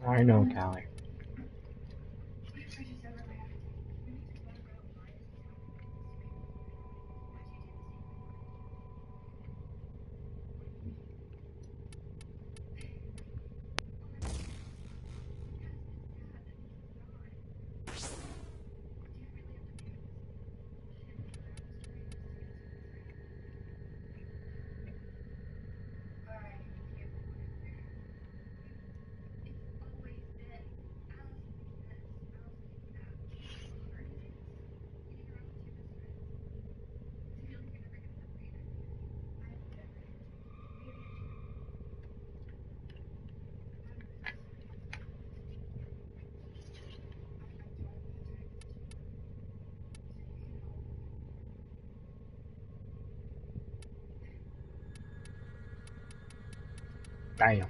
I know, Callie. Damn.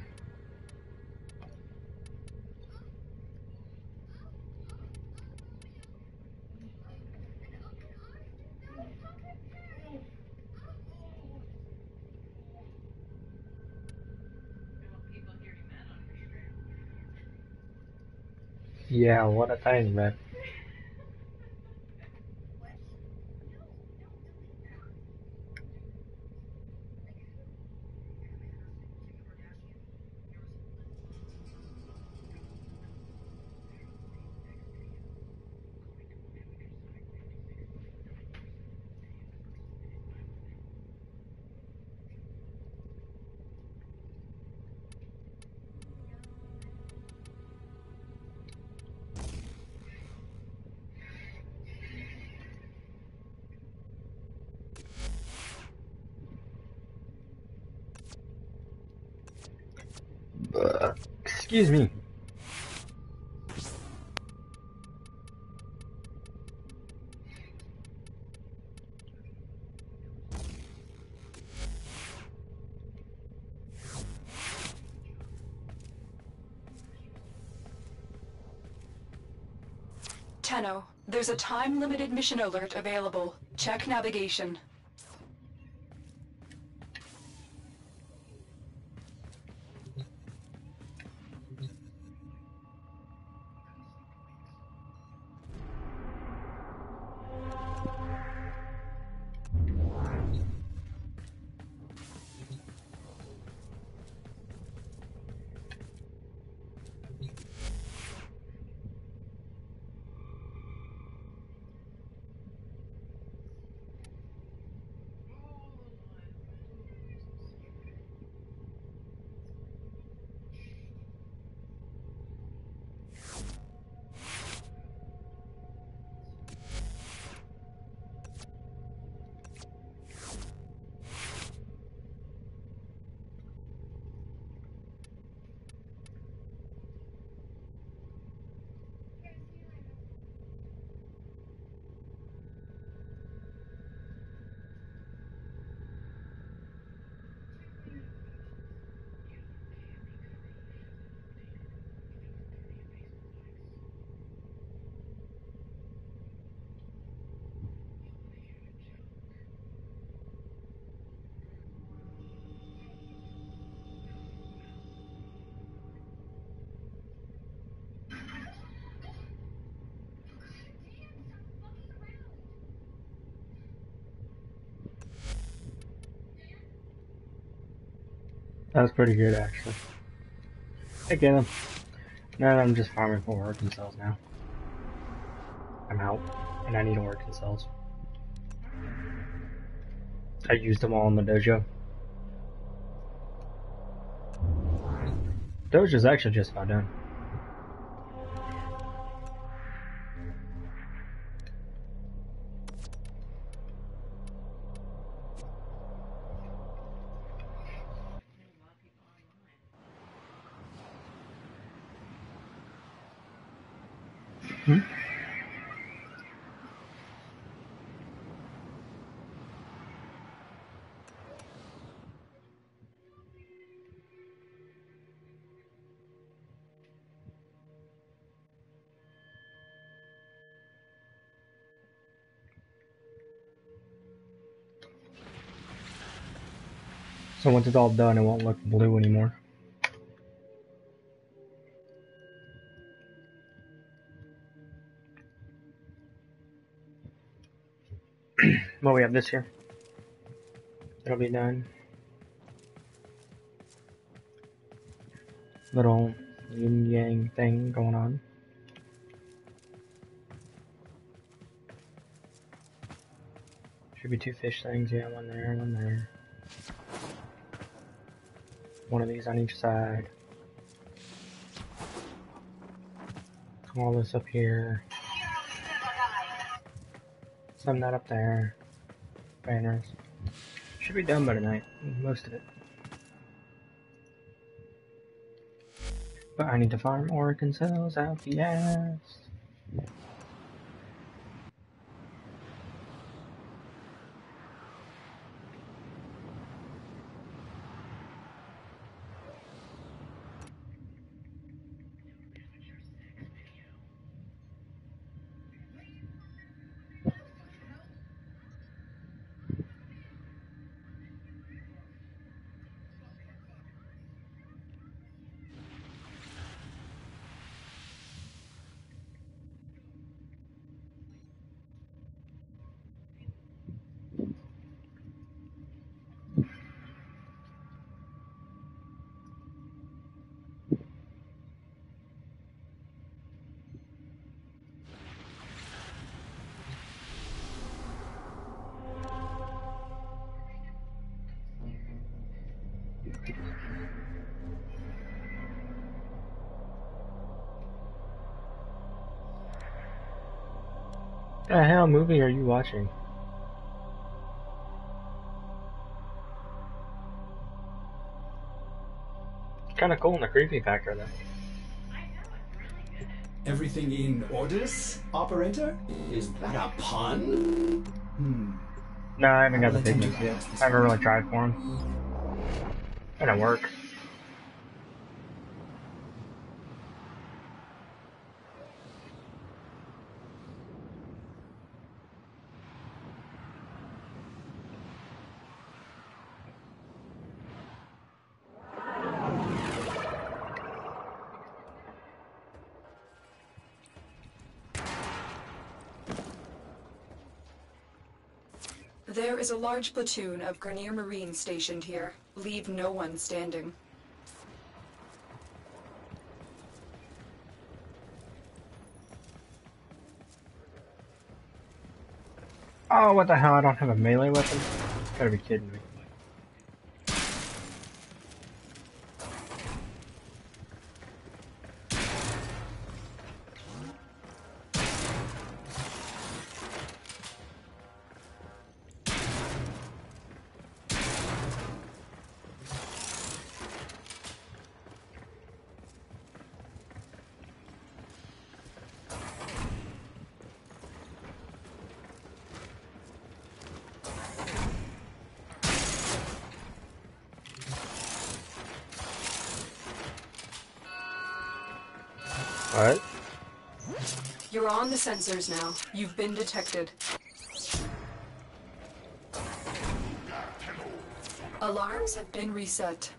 Yeah, what a thing, man. Excuse me. Tenno, there's a time-limited mission alert available. Check navigation. That was pretty good, actually. Hey, Caleb. No, I'm just farming for working cells now. I'm out, and I need to work in cells. I used them all in the dojo. Dojo's actually just about done. Hmm? So once it's all done, it won't look blue anymore. Well, we have this here. It'll be done. Little yin yang thing going on. Should be 2 fish things, yeah, one there, one there. One of these on each side. All this up here. Some that up there. Banners. Should be done by tonight, most of it. But I need to farm Oregon cells out the ass. What the hell movie are you watching? Kinda cool in the creepy factor though. Everything in orders, operator? Is that a pun? No, I haven't got the pigments yet. I haven't really tried for them. They don't work. There is a large platoon of Grenier Marines stationed here. Leave no one standing. Oh, what the hell? I don't have a melee weapon? Gotta be kidding me. What? You're on the sensors now. You've been detected. Alarms have been reset.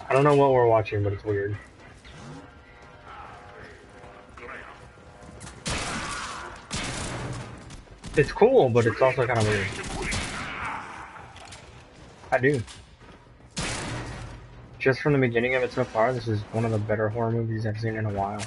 I don't know what we're watching, but it's weird. It's cool, but it's also kind of weird. I do. Just from the beginning of it so far, this is one of the better horror movies I've seen in a while.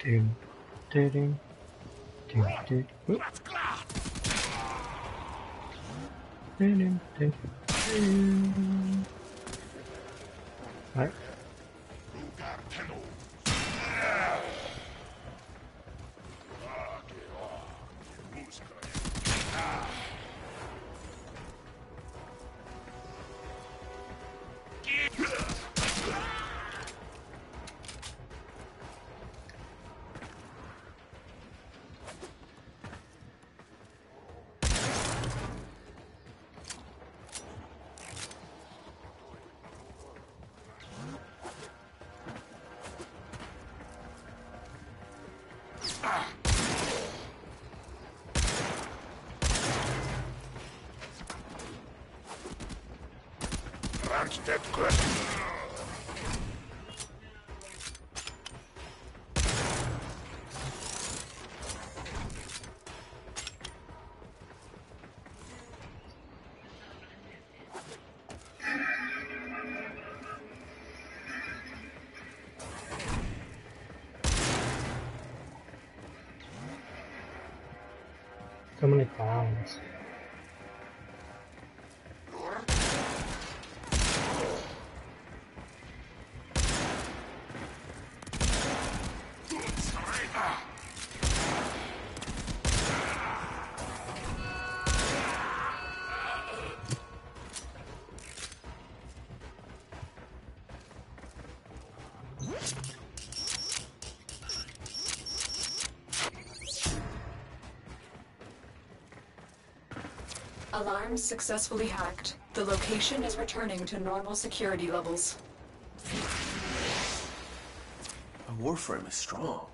Doom, doom, doom, doom, doom. Oop. Doom, doom, doom, doom. Alright. So many clowns. Alarms successfully hacked. The location is returning to normal security levels. A Warframe is strong.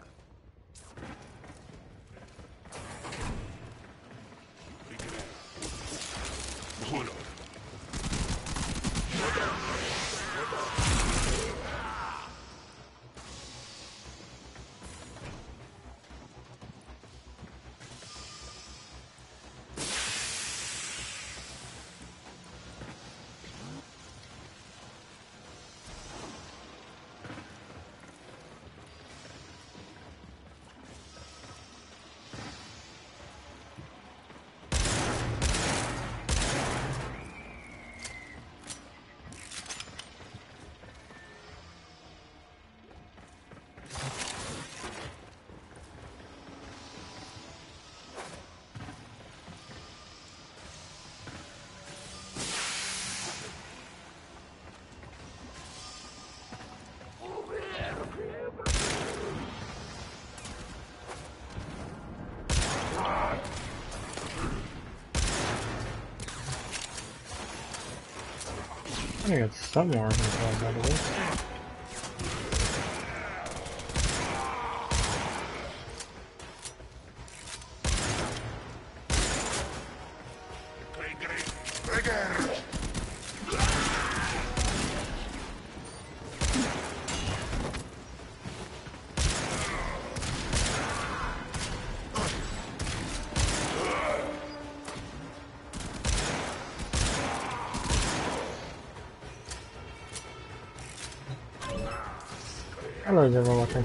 I think it's some more controls out of this. Hello, everyone watching.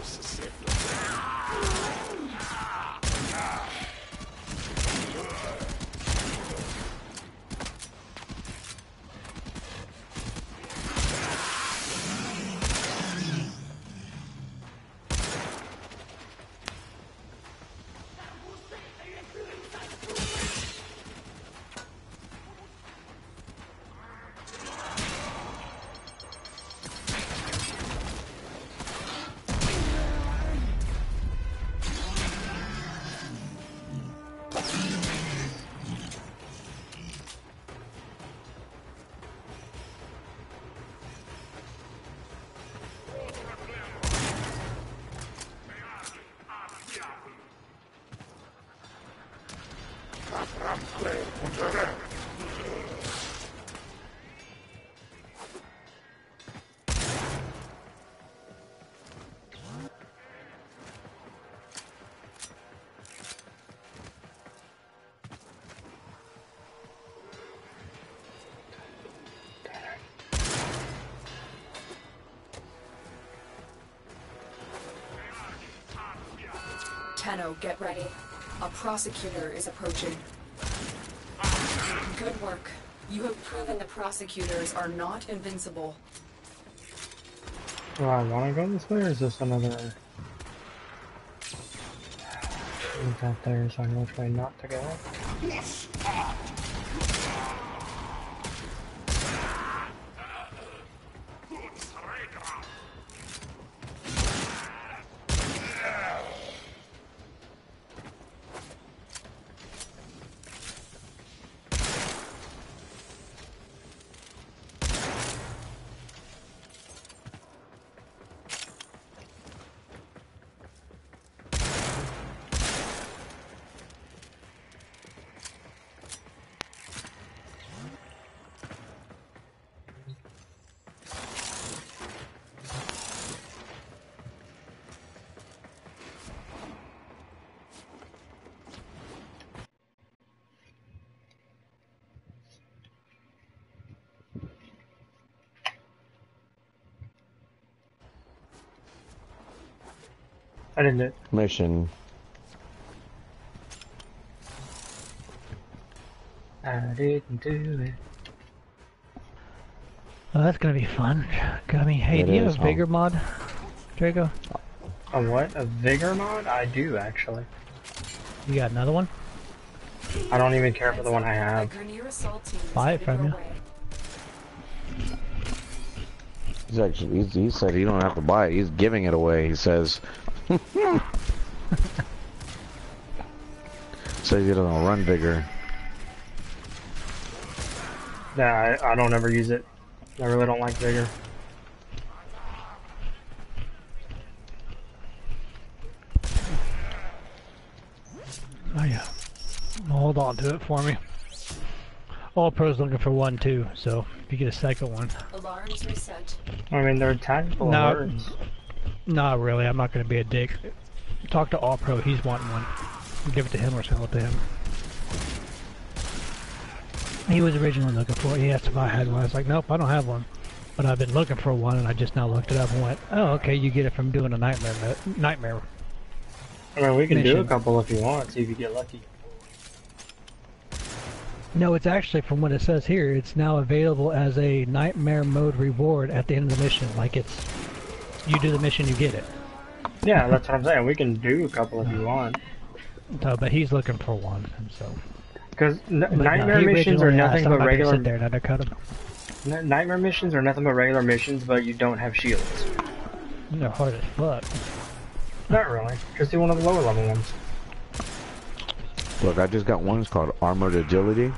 Tenno, get ready. A prosecutor is approaching. Good work. You have proven the prosecutors are not invincible. Do I want to go this way, or is this another... Leave that there so I know which way not to go. I didn't do it. Mission. I didn't do it. Oh, that's gonna be fun. I mean, hey, It do you is, have a Vigor mod, Draco? A what? A Vigor mod? I do, actually. You got another one? I don't even care for the one I have. Buy it from you. He's actually, he said he don't have to buy it. He's giving it away. He says. Says he doesn't run bigger. Yeah, I don't ever use it. I really don't like Vigor. Oh yeah. Hold on to it for me. All pros looking for one too, so if you get a second one. Alarms reset. I mean, they're tactical alerts. Not really, I'm not gonna be a dick. Talk to All Pro, he's wanting one. Give it to him or sell it to him. He was originally looking for it. He asked if I had one. I was like, nope, I don't have one. But I've been looking for one, and I just now looked it up and went, oh, okay, you get it from doing a nightmare. I mean, we can do a mission. couple if you want, see if you get lucky. No, it's actually, from what it says here, it's now available as a nightmare mode reward at the end of the mission. Like it's, you do the mission, you get it. Yeah, that's what I'm saying. We can do a couple if you want. So, but he's looking for one, and so. Because But nightmare he missions are originally nothing asked, I'm but not gonna regular. sit there and undercut him. Nightmare missions are nothing but regular missions, but you don't have shields. They're hard as fuck. Not really. Just do one of the lower level ones. Look, I just got one. It's called Armored Agility,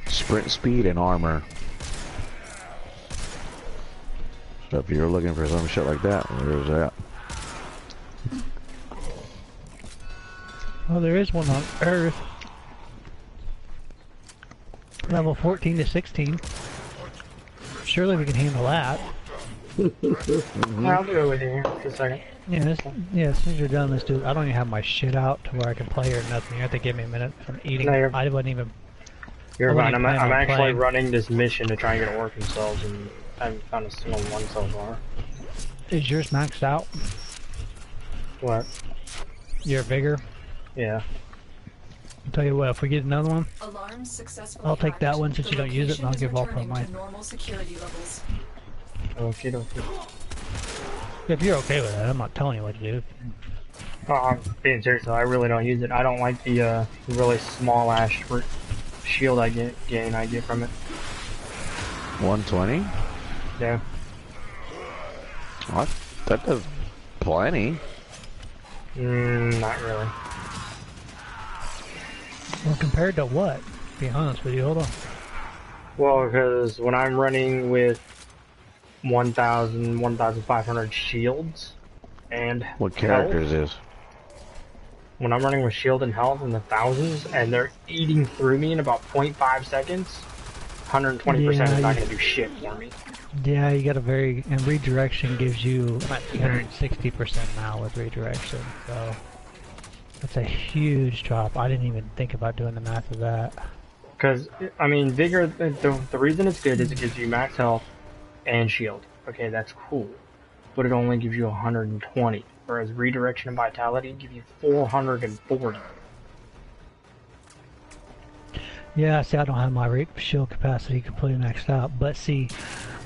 Sprint Speed, and Armor. So if you're looking for some shit like that, there's that. Well, there is one on Earth. Level 14 to 16. Surely we can handle that. I'll do it with you here. Just a second. Yeah, as soon as you're done, let's do it. I don't even have my shit out to where I can play or nothing. You have to give me a minute. I'm eating. No, I wasn't even. You're I fine. wasn't I'm planning on actually playing. running this mission to try and get it working cells, and I haven't found a single one so far. Is yours maxed out? What? Your Vigor? Yeah. I'll tell you what, if we get another one, Alarms successfully I'll take that hacked. one since The you don't use it, and I'll location give is all pro returning mine. to normal security levels. Okay, okay. If you're okay with that, I'm not telling you what to do. Oh, I'm being serious though. I really don't use it. I don't like the really small ass shield I get from it. 120? Yeah. What? That does plenty. Not really. Well, compared to what? Be honest with you, hold on. Well, because when I'm running with 1,000, 1,500 shields and What health, characters is? when I'm running with shield and health in the thousands, and they're eating through me in about 0.5 seconds, 120% is Yeah, not going to do shit for me. Yeah, you got a very, and redirection gives you 360% now with redirection, so that's a huge drop. I didn't even think about doing the math of that. Because, I mean, Vigor, the reason it's good is it gives you max health and shield. Okay, that's cool. But it only gives you 120. whereas redirection and vitality give you 440. Yeah, see, I don't have my shield capacity completely maxed out, but see,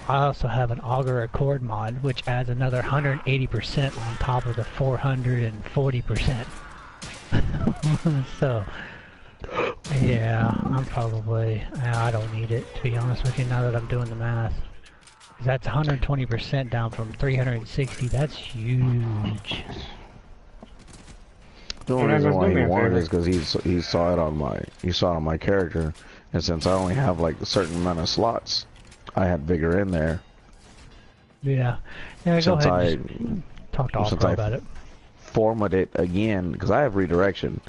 I also have an Augur Accord mod, which adds another 180% on top of the 440%. So, yeah, I don't need it, to be honest with you, now that I'm doing the math. That's 120% down from 360, that's huge. The only reason why he wanted it is because he saw it on my character, and since I only have like a certain amount of slots, I had Vigor in there. Yeah, go ahead and talk to All-Pro about it. Format it again because I have redirection.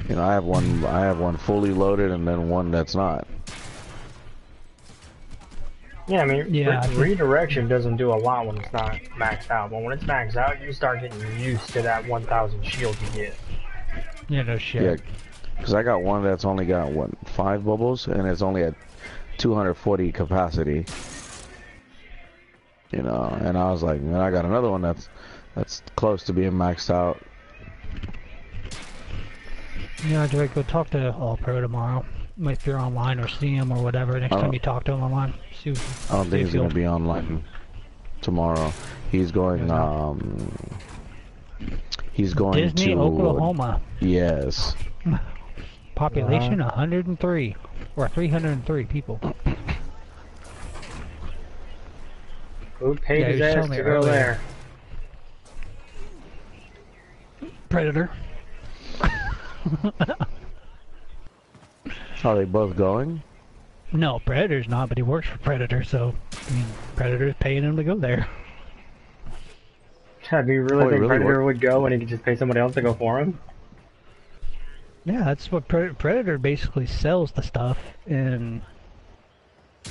You know, I have one fully loaded and then one that's not. Yeah, I mean, redirection doesn't do a lot when it's not maxed out, but when it's maxed out, you start getting used to that 1,000 shield you get. Yeah, no shit. Yeah, because I got one that's only got, 5 bubbles, and it's only at 240 capacity. You know, and I was like, man, I got another one that's close to being maxed out. Yeah, Drake, go talk to All-Pro tomorrow. If you're online or see him or whatever, next time you talk to him online. I don't think he's going to be online tomorrow. He's going, Disney, to Oklahoma. Yes. Population 103 or 303 people. Who paid his ass to go there? Predator. Are they both going? No, Predator's not, but he works for Predator, so I mean, Predator's paying him to go there. Do you really think Predator would go and he could just pay somebody else to go for him? Yeah, that's what Predator basically sells the stuff, and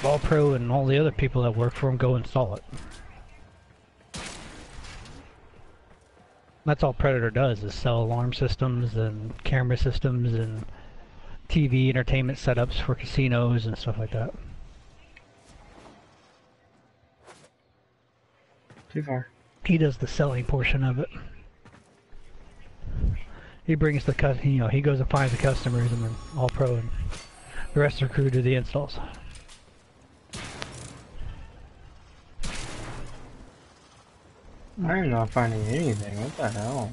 All-Pro and all the other people that work for him go install it. That's all Predator does, is sell alarm systems and camera systems and TV entertainment setups for casinos and stuff like that. Too far. He does the selling portion of it. He brings the he goes and finds the customers, and then All-Pro and the rest of the crew do the installs. I'm not finding anything. What the hell?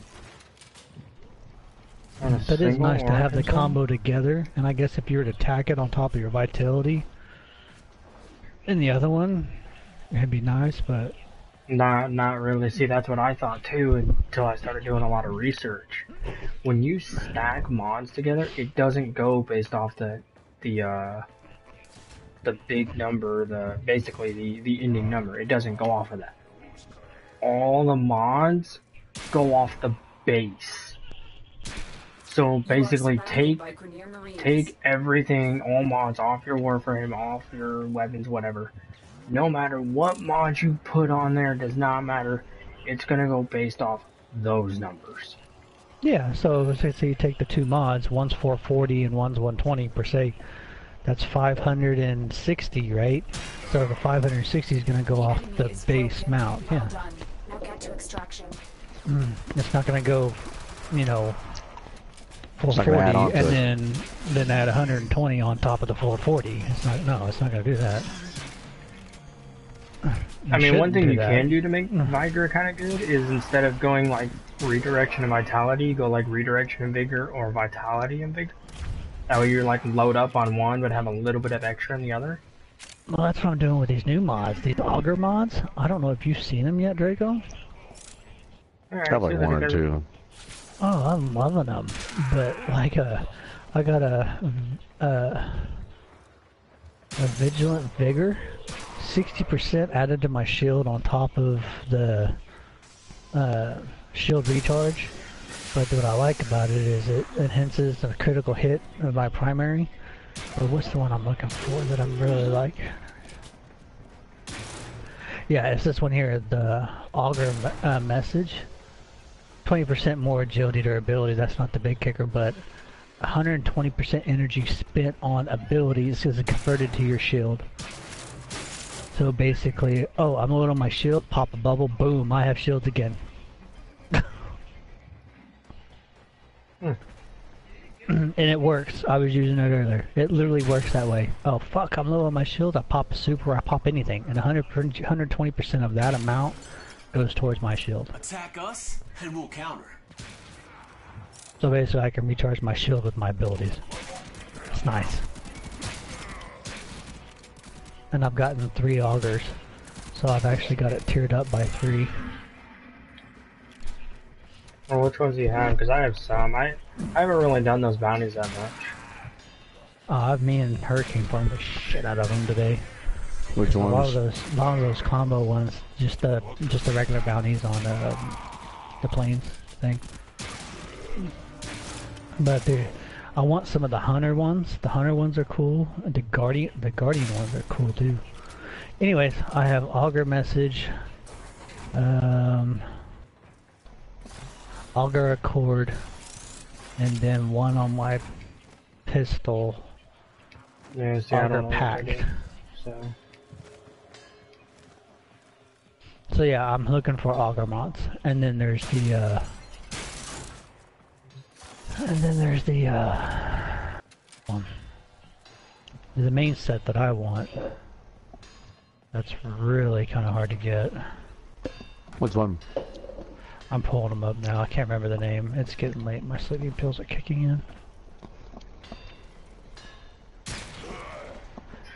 That is nice to have the combo together, and I guess if you were to tack it on top of your vitality in the other one, it'd be nice, but not really. See, that's what I thought too until I started doing a lot of research. When you stack mods together, it doesn't go based off the big number, basically the ending number. It doesn't go off of that. All the mods go off the base. So basically take everything, all mods off your Warframe, off your weapons, whatever. No matter what mod you put on there, does not matter. It's gonna go based off those numbers. Yeah, so say you take the two mods, one's 440 and one's 120 per se. That's 560, right? So the 560 is gonna go off the base mount. Yeah. Now get to extraction. It's not gonna go, 440 and then add 120 on top of the 440. It's not gonna do that. I mean, one thing you can do to make Vigor kind of good is instead of going like redirection and vitality, go like redirection and vigor or vitality and vigor. That way you're like load up on one but have a little bit of extra in the other. Well, that's what I'm doing with these new mods, these Augur mods. I don't know if you've seen them yet, Draco. I have like one or two. Oh, I'm loving them, but like I got a Vigilant Vigor, 60% added to my shield on top of the shield recharge. But what I like about it is it enhances a critical hit of my primary. Or what's the one I'm looking for that I'm really like? Yeah, it's this one here, the Augur message. 20% more agility durability, that's not the big kicker, but 120% energy spent on abilities is converted to your shield. So basically, oh, I'm low on my shield, pop a bubble, boom, I have shields again. And it works. I was using it earlier. It literally works that way. Oh fuck, I'm low on my shield. I pop a super, I pop anything. And 120% of that amount goes towards my shield. Attack us, and we'll counter. So basically I can recharge my shield with my abilities. It's nice. And I've gotten 3 augers. So I've actually got it tiered up by 3. Well, which ones do you have? Because I have some. I haven't really done those bounties that much. Me and Hurricane farmed the shit out of them today. Which A lot ones? of those combo ones, just the regular bounties on the planes thing. But I want some of the hunter ones. The hunter ones are cool. The guardian ones are cool too. Anyways, I have auger message, auger accord, and then one on my pistol. Yeah, see, I Auger don't know what packed. they do, So yeah, I'm looking for auger mods, and then there's the one. The main set that I want. That's really kind of hard to get. Which one? I'm pulling them up now. I can't remember the name. It's getting late. My sleeping pills are kicking in.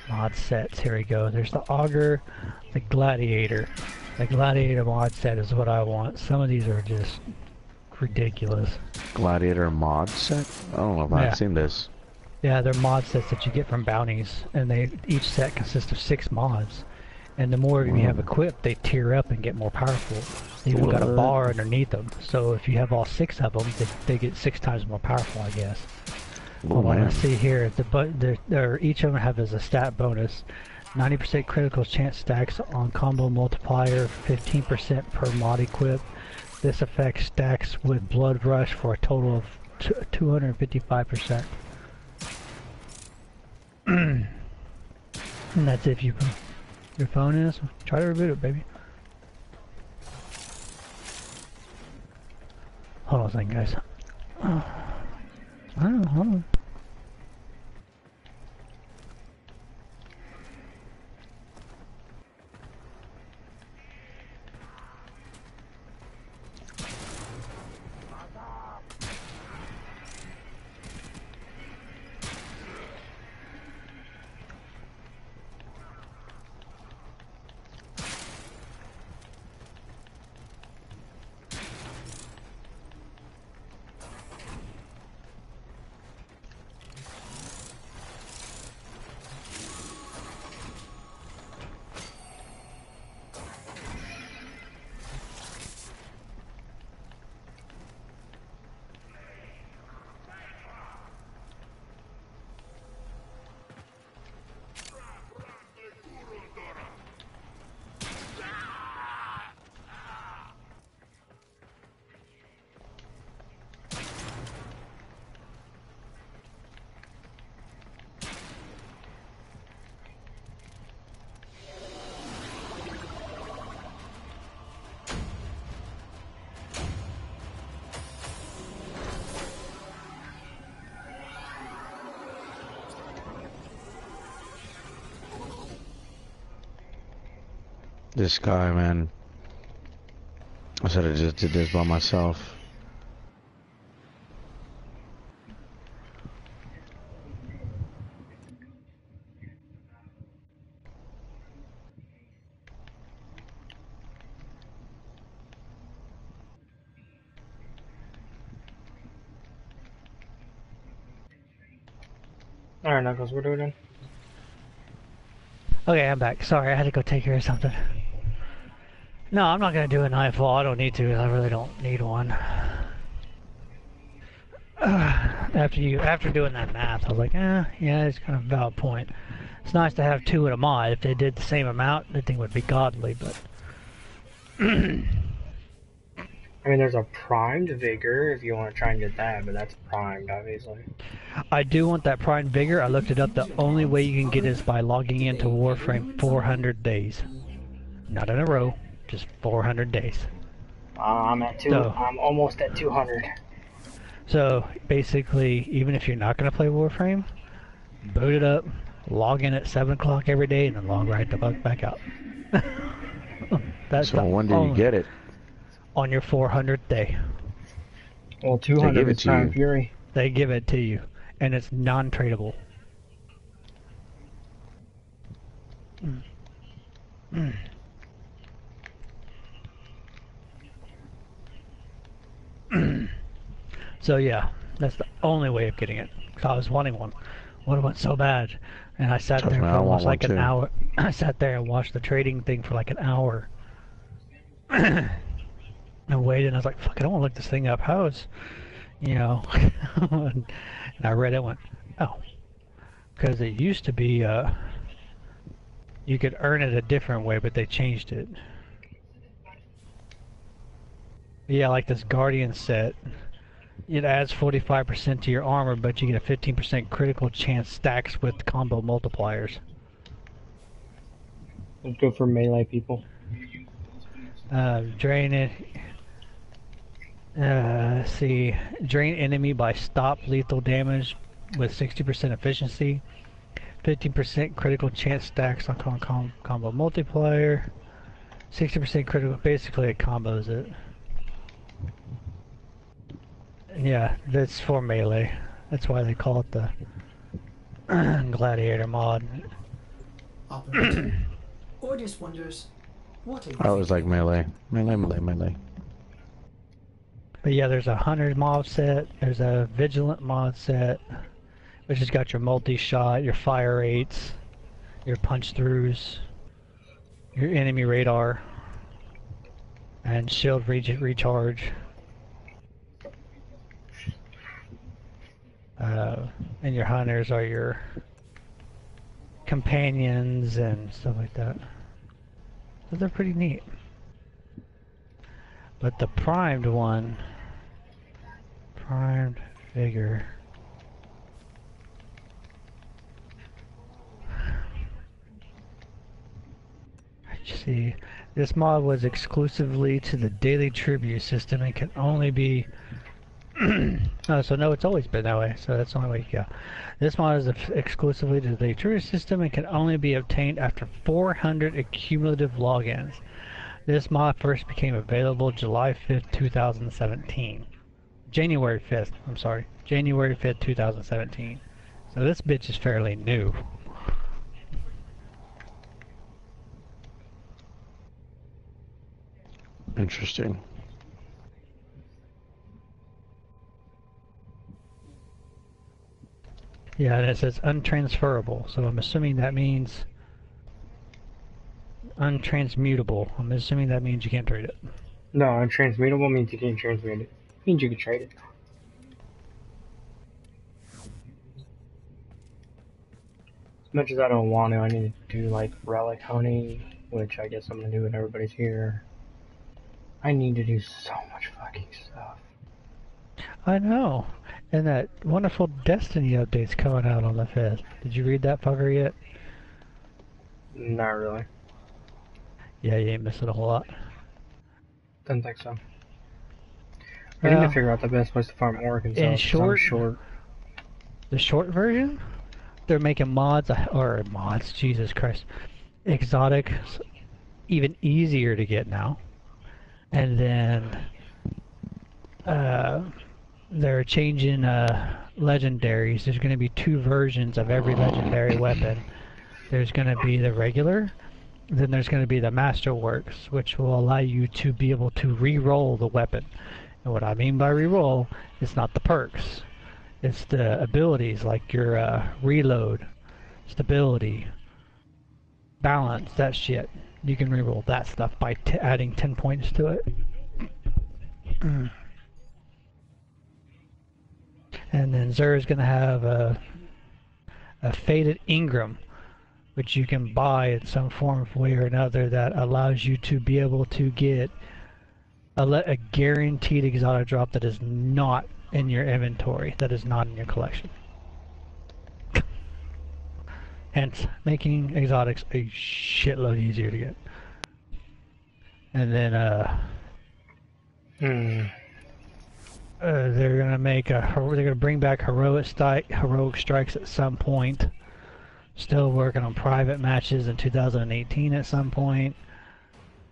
Mod sets. Here we go. There's the auger, the gladiator. The gladiator mod set is what I want. Some of these are just ridiculous. Gladiator mod set? I don't know if Yeah. I've seen this. Yeah, they're mod sets that you get from bounties, and each set consists of 6 mods. And the more you have equipped, they tier up and get more powerful. They even got a bar underneath them. So if you have all 6 of them, they get 6 times more powerful, I guess. Oh, Well, man. let's see here. Each of them have as a stat bonus. 90% critical chance stacks on combo multiplier, 15% per mod equip. This effect stacks with blood rush for a total of 255%. And that's if your phone is. Try to reboot it, baby. Hold on a second, guys. Hold on. This guy, man. I should have just did this by myself. Alright, Knuckles, what are we doing? Okay, I'm back. Sorry, I had to go take care of something. No, I'm not gonna do a nightfall. I don't need to. I really don't need one. After doing that math, I was like, yeah, it's kind of a valid point. It's nice to have 2 in a mod. If they did the same amount, the thing would be godly, but... I mean, there's a primed vigor if you want to try and get that, but that's primed, obviously. I do want that Prime Vigor. I looked it up. The only way you can get it is by logging into Warframe 400 days. Not in a row, just 400 days. I'm at 2. So- I'm almost at 200. So basically, even if you're not going to play Warframe, boot it up, log in at 7 o'clock every day, and then log right the fuck back out. That's So the when do you only get it? on your 400th day. Well, They 200 give it is to Time you. Fury. They give it to you, and it's non-tradable. So yeah, that's the only way of getting it. 'Cause I was wanting one. Would have went so bad, and I sat Trust there me, for I want almost one like an too. hour. I sat there and watched the trading thing for like an hour, and waited. And I was like, "Fuck! I don't want to look this thing up. How is, you know?" And I read it. And went, "Oh, because it used to be you could earn it a different way, but they changed it." Yeah, like this Guardian set. It adds 45% to your armor, but you get a 15% critical chance stacks with combo multipliers. Let's go for melee people. Drain it. See, drain enemy by stop lethal damage with 60% efficiency, 15% critical chance stacks on combo multiplier, 60% critical. Basically, it combos it. Yeah, that's for melee. That's why they call it the Gladiator mod. Operator. Ordis wonders, what are you I was like thinking about? melee. But yeah, there's a Hunter mod set, there's a Vigilant mod set, which has got your multi-shot, your fire rates, your punch-throughs, your enemy radar, and shield recharge. And your hunters are your companions and stuff like that. So they're pretty neat. But the primed one, primed figure. Let's see, this mod was exclusively to the daily tribute system and can only be oh, so no, it's always been that way, so that's the only way you go. This mod is exclusively to the tribute system and can only be obtained after 400 cumulative logins. This mod first became available July 5th, 2017. January 5th, I'm sorry. January 5th, 2017. So this bitch is fairly new. Interesting. Yeah, and it says untransferable, so I'm assuming that means untransmutable. I'm assuming that means you can't trade it. No, untransmutable means you can't transmute it. Means you can trade it. As much as I don't want to, I need to do like relic hunting, which I guess I'm gonna do when everybody's here. I need to do so much fucking stuff. I know. And that wonderful Destiny update's coming out on the 5th. Did you read that fucker yet? Not really. Yeah, you ain't missing a whole lot. Don't think so. I need to figure out the best place to farm Arkansas. In 'Cause I'm short. the short version, they're making mods, or mods, Jesus Christ, exotics even easier to get now. And then, they're changing legendaries. There's going to be 2 versions of every legendary weapon. There's going to be the regular, then there's going to be the Masterworks, which will allow you to be able to re-roll the weapon. And what I mean by re-roll, it's not the perks. It's the abilities like your reload, stability, balance, that shit. You can re-roll that stuff by adding 10 points to it. And then Xur's going to have a faded Ingram, which you can buy in some form of way or another that allows you to be able to get a guaranteed exotic drop that is not in your inventory, that is not in your collection. Hence, making exotics a shitload easier to get. And then, They're gonna make a. They're gonna bring back heroic strikes at some point. Still working on private matches in 2018 at some point.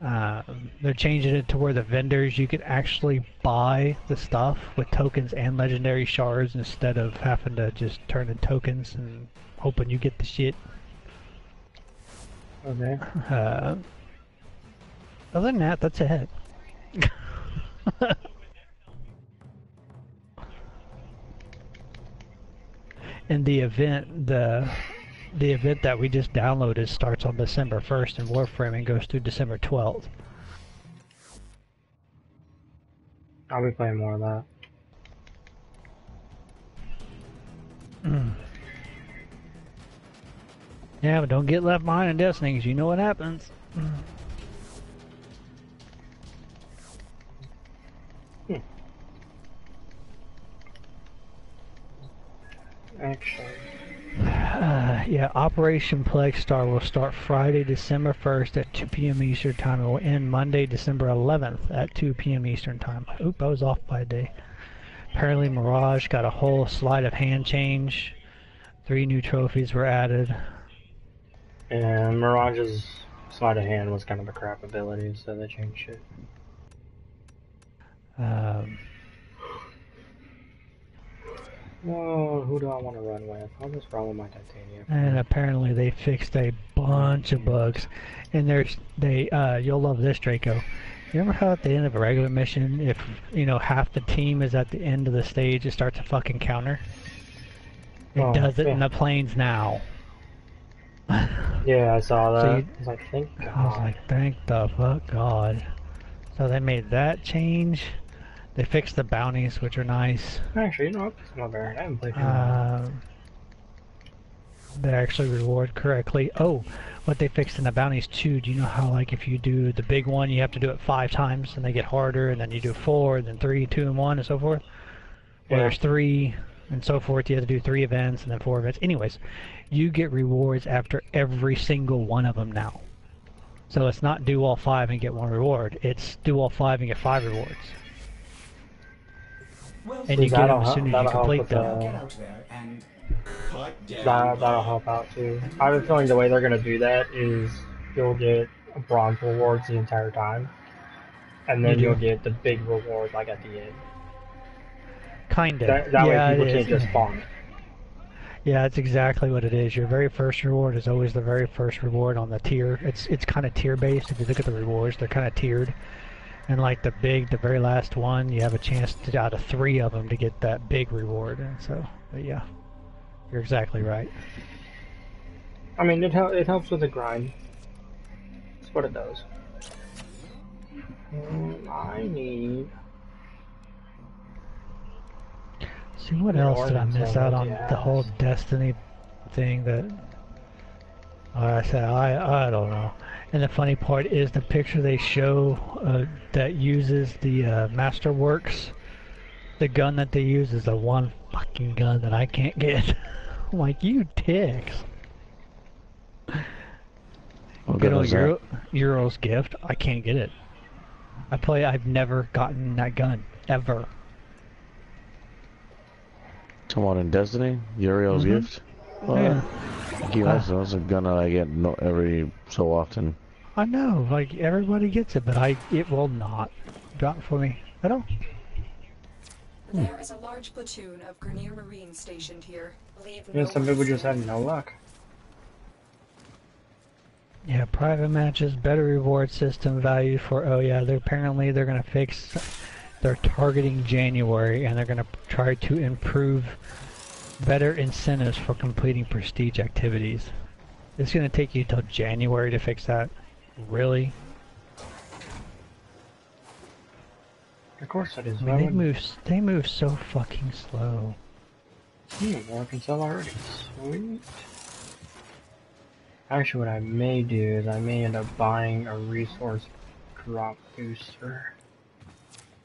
They're changing it to where the vendors you can actually buy the stuff with tokens and legendary shards instead of having to just turn in tokens and hoping you get the shit. Okay. Other than that, that's it. And the event, the event that we just downloaded starts on December 1st in Warframe and goes through December 12th. I'll be playing more of that. Yeah, but don't get left behind in Destiny, because you know what happens. Actually. Yeah, Operation Plague Star will start Friday, December 1st at 2 p.m. Eastern Time and will end Monday, December 11th at 2 p.m. Eastern Time. Oop, I was off by a day. Apparently Mirage got a whole sleight of hand change. 3 new trophies were added. And Mirage's sleight of hand was kind of a crap ability, so they changed it. Oh, who do I want to run with? I'll just run with my titanium. And apparently they fixed a bunch of bugs. And you'll love this, Draco. You remember how at the end of a regular mission, if, you know, half the team is at the end of the stage, it starts a fucking counter? It does it in the planes now. Yeah, I saw that. So I was like, thank God. I was like, thank the fuck God. So they made that change. They fixed the bounties, which are nice. Actually, you know what? It's not bad. I haven't played They actually reward correctly. Oh, what they fixed in the bounties too, do you know how, like, if you do the big one, you have to do it 5 times, and they get harder, and then you do 4, and then 3, 2, and 1, and so forth? Well, there's 3, and so forth. You have to do 3 events, and then 4 events. Anyways, you get rewards after every single one of them now. So it's not do all 5 and get 1 reward. It's do all 5 and get 5 rewards. And you get them as soon as you complete them. Get out there and cut down. That'll help out too. I have a feeling the way they're gonna do that is you'll get bronze rewards the entire time, and then you'll get the big reward like at the end. Kinda. That yeah, way people can't just spawn. Yeah, that's exactly what it is. Your very first reward is always the very first reward on the tier. It's kind of tier based. If you look at the rewards, they're kind of tiered. And like the very last one, you have a chance to, out of 3 of them, to get that big reward. And so, but yeah, you're exactly right. I mean, it helps with the grind. That's what it does. I need. See, what else did I miss out on the whole Destiny thing that I said? I don't know. And the funny part is the picture they show that uses the Masterworks. The gun that they use is the one fucking gun that I can't get. I'm like, you dicks. Good old Euro's gift. I can't get it. I've never gotten that gun ever. Someone in Destiny, Uriel's gift. Yeah. That's a gun that I get every so often. I know, like everybody gets it, but it will not drop for me at all. There is a large platoon of Grenier Marines stationed here. Leave Yeah, no some one people just have standing. no luck. Yeah, private matches, better reward system value for. Oh yeah, they're gonna fix. They're targeting January, and they're gonna try to improve better incentives for completing prestige activities. It's gonna take you till January to fix that. Really? Of course it is. I mean, they move so fucking slow. More can sell already. Sweet. Actually, what I may do is I may end up buying a resource drop booster.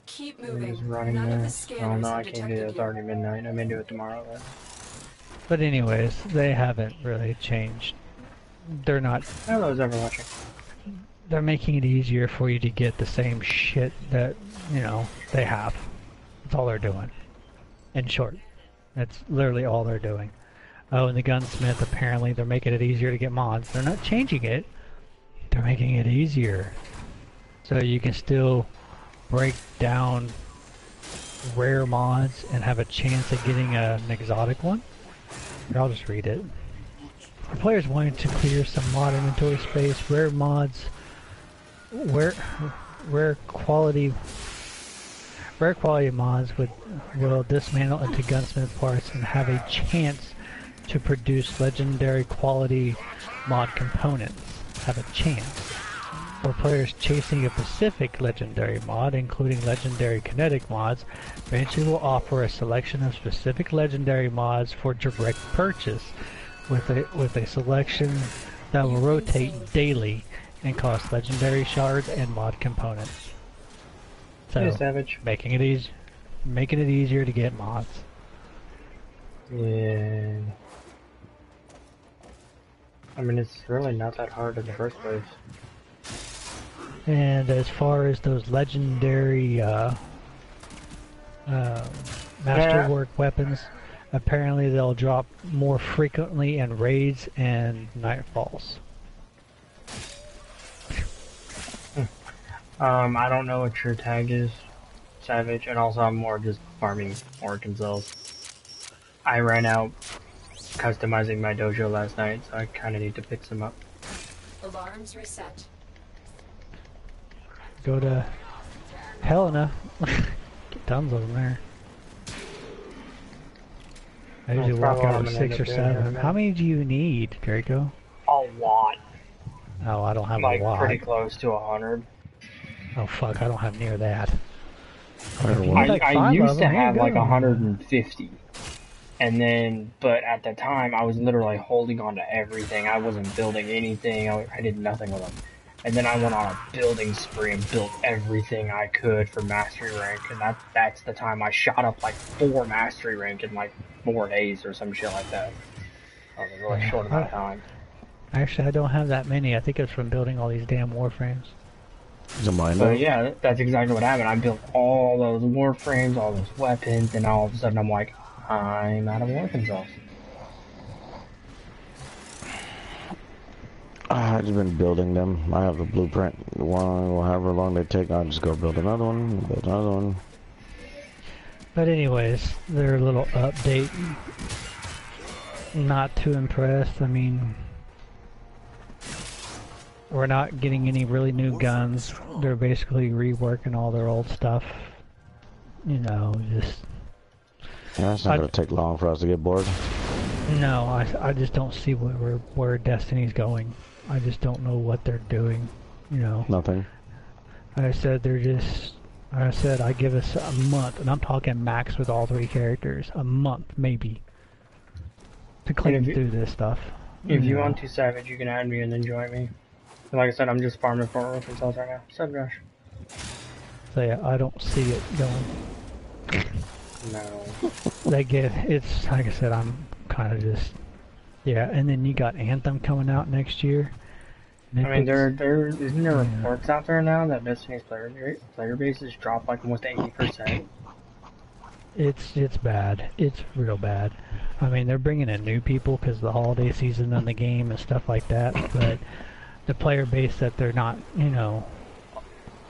Keep I'm moving. just running None of there. the Oh scanners no, have I can't do detected that. It's you. already midnight. I may do it tomorrow then. But anyways, they haven't really changed. They're not. Hello, ever watching. They're making it easier for you to get the same shit that, you know, they have. That's all they're doing. In short, that's literally all they're doing. Oh, and the gunsmith, apparently they're making it easier to get mods. They're not changing it. They're making it easier. So you can still break down rare mods and have a chance of getting an exotic one. I'll just read it. For players wanting to clear some mod inventory space, rare mods, rare quality mods will dismantle into gunsmith parts and have a chance to produce legendary quality mod components. Have a chance. For players chasing a specific legendary mod, including legendary kinetic mods, Banshee will offer a selection of specific legendary mods for direct purchase, with a selection that will rotate daily and cost legendary shards and mod components. So, Hey, Savage. making it easier to get mods. Yeah. I mean, it's really not that hard in the first place. And as far as those legendary masterwork weapons, apparently they'll drop more frequently in raids and nightfalls. I don't know what your tag is, Savage, and also I'm more just farming Origin cells. I ran out customizing my dojo last night, so I kind of need to pick some up. Alarms reset. Go to Helena. Get tons of them there. I usually That's walk probably what out I'm with gonna 6 end or up doing 7. here. How many do you need, Draco? A lot. Oh, I don't have Like, a lot. pretty close to 100. Oh fuck, I don't have near that. I don't You want- need like I 5 used of to them, there you have like go. 150. And then, but at the time, I was literally holding on to everything. I wasn't building anything. I did nothing with them. And then I went on a building spree and built everything I could for mastery rank. And that's the time I shot up like 4 mastery rank in like 4 days or some shit like that. I was a really short amount of time. Actually, I don't have that many. I think it's from building all these damn Warframes. Is it mine So though? yeah, that's exactly what happened. I built all those warframes, all those weapons, and all of a sudden I'm like, I'm out of weapons cells. I've just been building them. I have the blueprint. One, however long they take, I'll just go build another one, build another one. But anyways, their little update. Not too impressed. I mean, we're not getting any really new guns. They're basically reworking all their old stuff. You know, just... Yeah, it's not gonna take long for us to get bored. No, I just don't see where Destiny's going. I just don't know what they're doing, you know. Nothing. I said I give us a month, and I'm talking max with all 3 characters. A month, maybe. To clean through this stuff. If you want to, Savage, you can add me and then join me. And like I said, I'm just farming for weapons cells right now. What's up, Josh? So yeah, I don't see it going. No. It's, like I said, I'm kind of just... Yeah, and then you got Anthem coming out next year. I mean, isn't there reports out there now that Destiny's player base has dropped like almost 80%? It's bad. It's real bad. I mean, they're bringing in new people because of the holiday season and the game and stuff like that, but the player base that they're not, you know,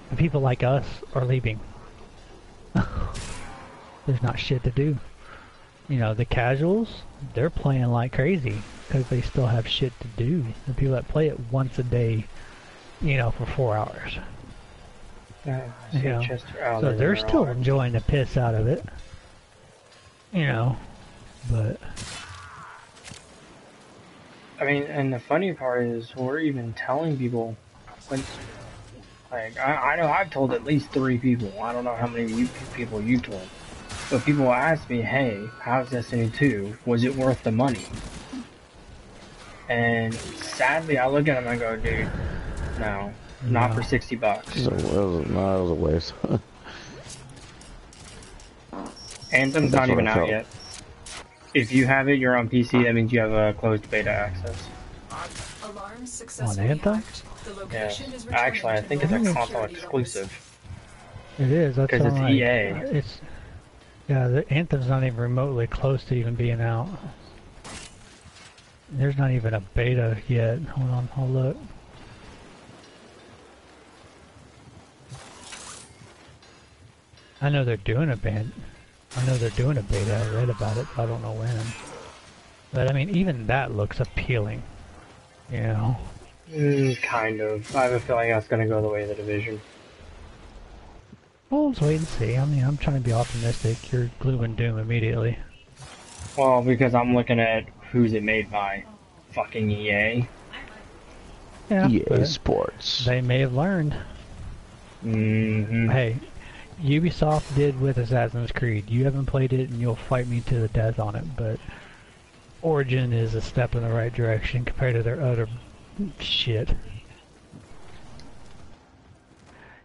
the people like us are leaving. There's not shit to do. You know, the casuals, they're playing like crazy because they still have shit to do. The people that play it once a day, you know, for 4 hours. Yeah, You know, so they're still enjoying the piss out of it. You know, but... I mean, and the funny part is, we're even telling people, like, I know I've told at least 3 people. I don't know how many people you told. But people ask me, hey, how's Destiny 2? Was it worth the money? And sadly, I look at them and I go, dude, no, not for $60. So it was a waste. Anthem's That's not what even I out felt. yet. If you have it, you're on PC, that means you have a closed beta access. Alarms successfully Anthem? hacked. The Yeah. location is returning Actually, I to think it's a normal console security levels. exclusive. It is. That's 'Cause it's all right. EA. Yeah, the Anthem's not even remotely close to even being out. There's not even a beta yet. Hold on, I'll look. I know they're doing a band. I know they're doing a beta. I read about it, but I don't know when. But I mean, even that looks appealing. You know? Kind of. I have a feeling that's going to go the way of the Division. Well, let's wait and see. I mean, I'm trying to be optimistic. You're gloom and doom immediately. Well, because I'm looking at who's it made by. Fucking EA. Yeah, EA Sports. They may have learned. Hey, Ubisoft did with Assassin's Creed. You haven't played it and you'll fight me to the death on it, but Origin is a step in the right direction compared to their other shit.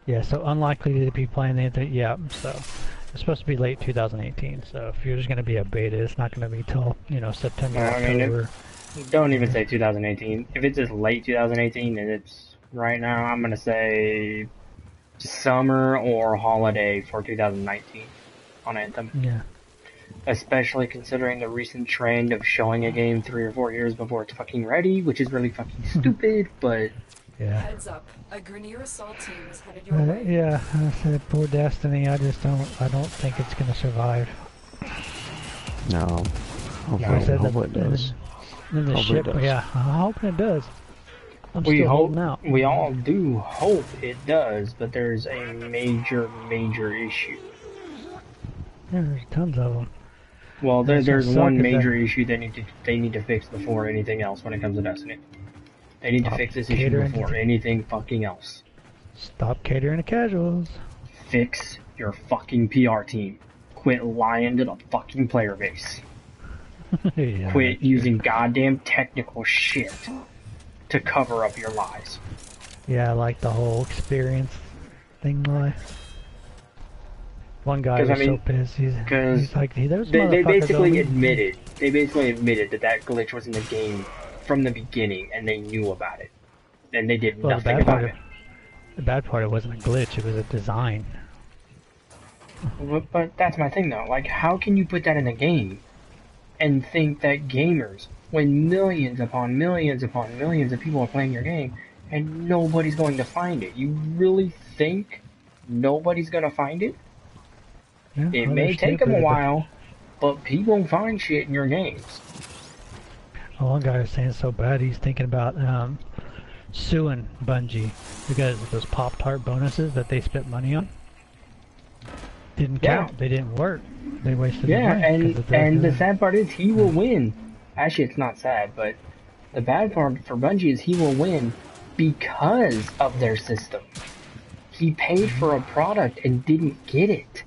Yeah, so unlikely to be playing anything. Yeah, so it's supposed to be late 2018. So if you're just going to be a beta, it's not going to be till, you know, September, October. Don't even say 2018. If it's just late 2018 and it's right now, I'm going to say summer or holiday for 2019 on Anthem. Yeah. Especially considering the recent trend of showing a game 3 or 4 years before it's fucking ready, which is really fucking stupid, but... Yeah. Heads up, a Grenier assault team is headed your way. Yeah, I said poor Destiny. I don't think it's gonna survive. No. I said Hopefully it does. In the ship, yeah, I'm hoping it does. We all do hope it does, but there's a major issue. Yeah, there's tons of them. Well, there's one major issue they need to fix before anything else when it comes to Destiny. They need to fix this issue before anything fucking else. Stop catering to casuals. Fix your fucking PR team. Quit lying to the fucking player base. Yeah, Quit using goddamn technical shit to cover up your lies. Yeah, I like the whole experience thing lie. One guy was so pissed. He's like, hey, they basically admitted that that glitch was in the game from the beginning, and they knew about it, and they did nothing about it. The bad part, it wasn't a glitch; it was a design. But that's my thing, though. Like, how can you put that in a game and think that gamers, when millions upon millions upon millions of people are playing your game, and nobody's going to find it? You really think nobody's going to find it? Yeah, it may take them a while, but people find shit in your games. Well, one guy was saying so bad he's thinking about suing Bungie because those Pop-Tart bonuses that they spent money on didn't count. They didn't work. They wasted the money. And the sad part is he will win. Actually, it's not sad, but the bad part for Bungie is he will win because of their system. He paid for a product and didn't get it.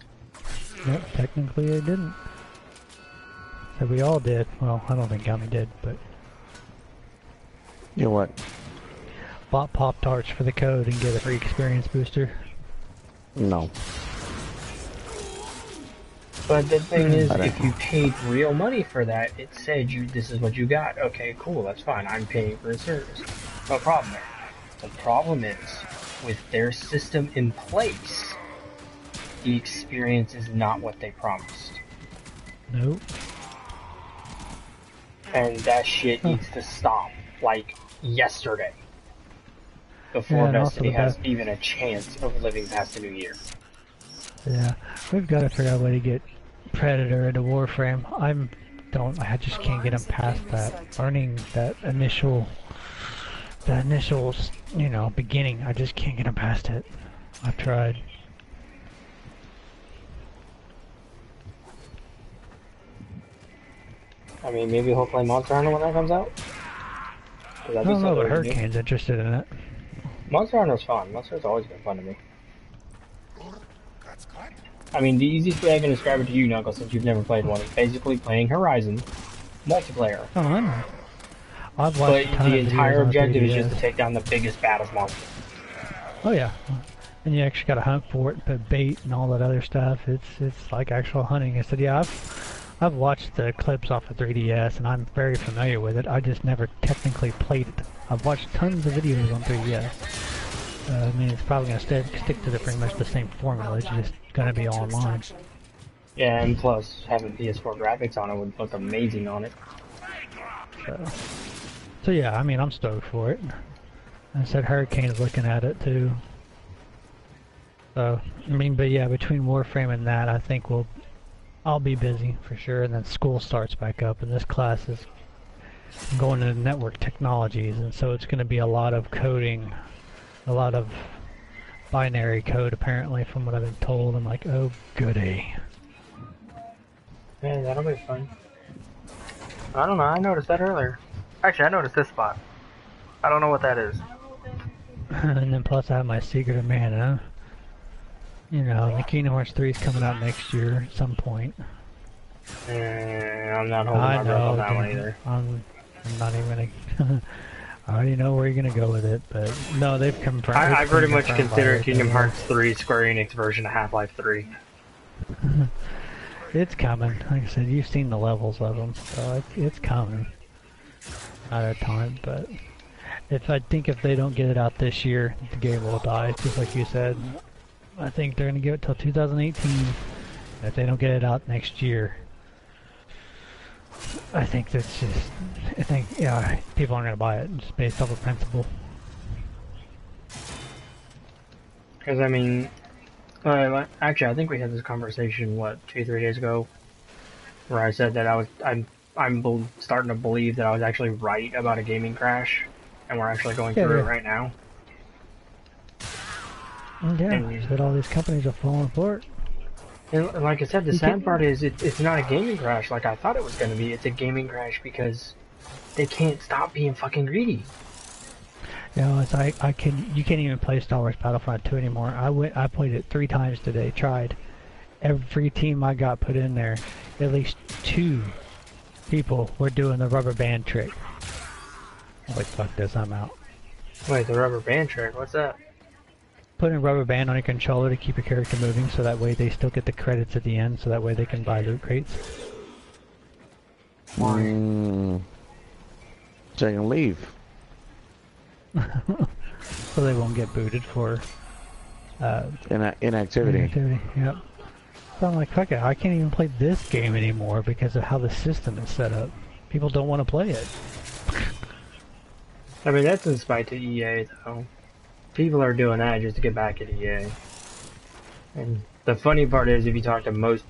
Yep, technically they didn't. So we all did. Well, I don't think Gummy did, but... You know what? Bought Pop-Tarts for the code and get a free experience booster. No. But the thing is, if you paid real money for that, it said this is what you got. Okay, cool, that's fine. I'm paying for a service. No problem there. The problem is, with their system in place, the experience is not what they promised. Nope. And that shit needs to stop, like, yesterday. Before Destiny has even a chance of living past the new year. Yeah, we've got to figure out a way to get Predator into Warframe. I just can't get him past that. Learning that initial, you know, beginning. I just can't get him past it. I've tried. I mean, maybe he'll play Monster Hunter when that comes out. I don't know, but Hurricane's interested in it. Monster Hunter's fun. Monster Hunter's always been fun to me. I mean, the easiest way I can describe it to you, Knuckles, since you've never played one, is basically playing Horizon multiplayer. Oh, I know. I've watched but the entire objective is just to take down the biggest, baddest monster. Oh yeah, and you actually got to hunt for it, put bait and all that other stuff. It's like actual hunting. I said, yeah, I've watched the clips off the 3DS, and I'm very familiar with it. I just never technically played it. I've watched tons of videos on 3DS. I mean, it's probably going to stick to pretty much the same formula. It's just going to be online. Yeah, and plus having PS4 graphics on it would look amazing on it. So yeah, I mean, I'm stoked for it. I said Hurricane's looking at it too. So, I mean, but yeah, between Warframe and that, I think I'll be busy for sure, and then school starts back up, and this class is going into network technologies, and so it's going to be a lot of coding, a lot of binary code apparently from what I've been told. I'm like, oh goody. Yeah, that'll be fun. I don't know, I noticed that earlier. Actually, I noticed this spot. I don't know what that is. And then plus I have my Secret of Mana. You know, the Kingdom Hearts 3 is coming out next year at some point. I'm not holding my breath on that one either. I'm not even gonna... I already know where you're gonna go with it, but no, they've confirmed. I pretty much consider Kingdom Hearts 3 Square Enix version of Half-Life 3. It's coming. Like I said, you've seen the levels of them, so it's coming. Not at a time, but I think if they don't get it out this year, the game will die. Just like you said, I think they're gonna give it till 2018. If they don't get it out next year, I think that's just. I think people aren't gonna buy it just based off of principle. Because I mean, actually, I think we had this conversation 2-3 days ago, where I said that I'm starting to believe that I was actually right about a gaming crash, and we're actually going through it right now. Yeah, you said all these companies are falling apart. And like I said, the sad part is it's not a gaming crash like I thought it was going to be. It's a gaming crash because they can't stop being fucking greedy. You know, you can't even play Star Wars Battlefront 2 anymore. I played it 3 times today, tried. Every team I got put in there, at least 2 people were doing the rubber band trick. I'm like, fuck this, I'm out. Wait, the rubber band trick? What's that? Putting a rubber band on your controller to keep your character moving, so that way they still get the credits at the end, so that way they can buy loot crates. Why? So you can leave. So they won't get booted for Inactivity. Yep. So I'm like, fuck it, I can't even play this game anymore because of how the system is set up. People don't want to play it. I mean, that's in spite to EA, though. People are doing that just to get back at EA. And the funny part is, if you talk to most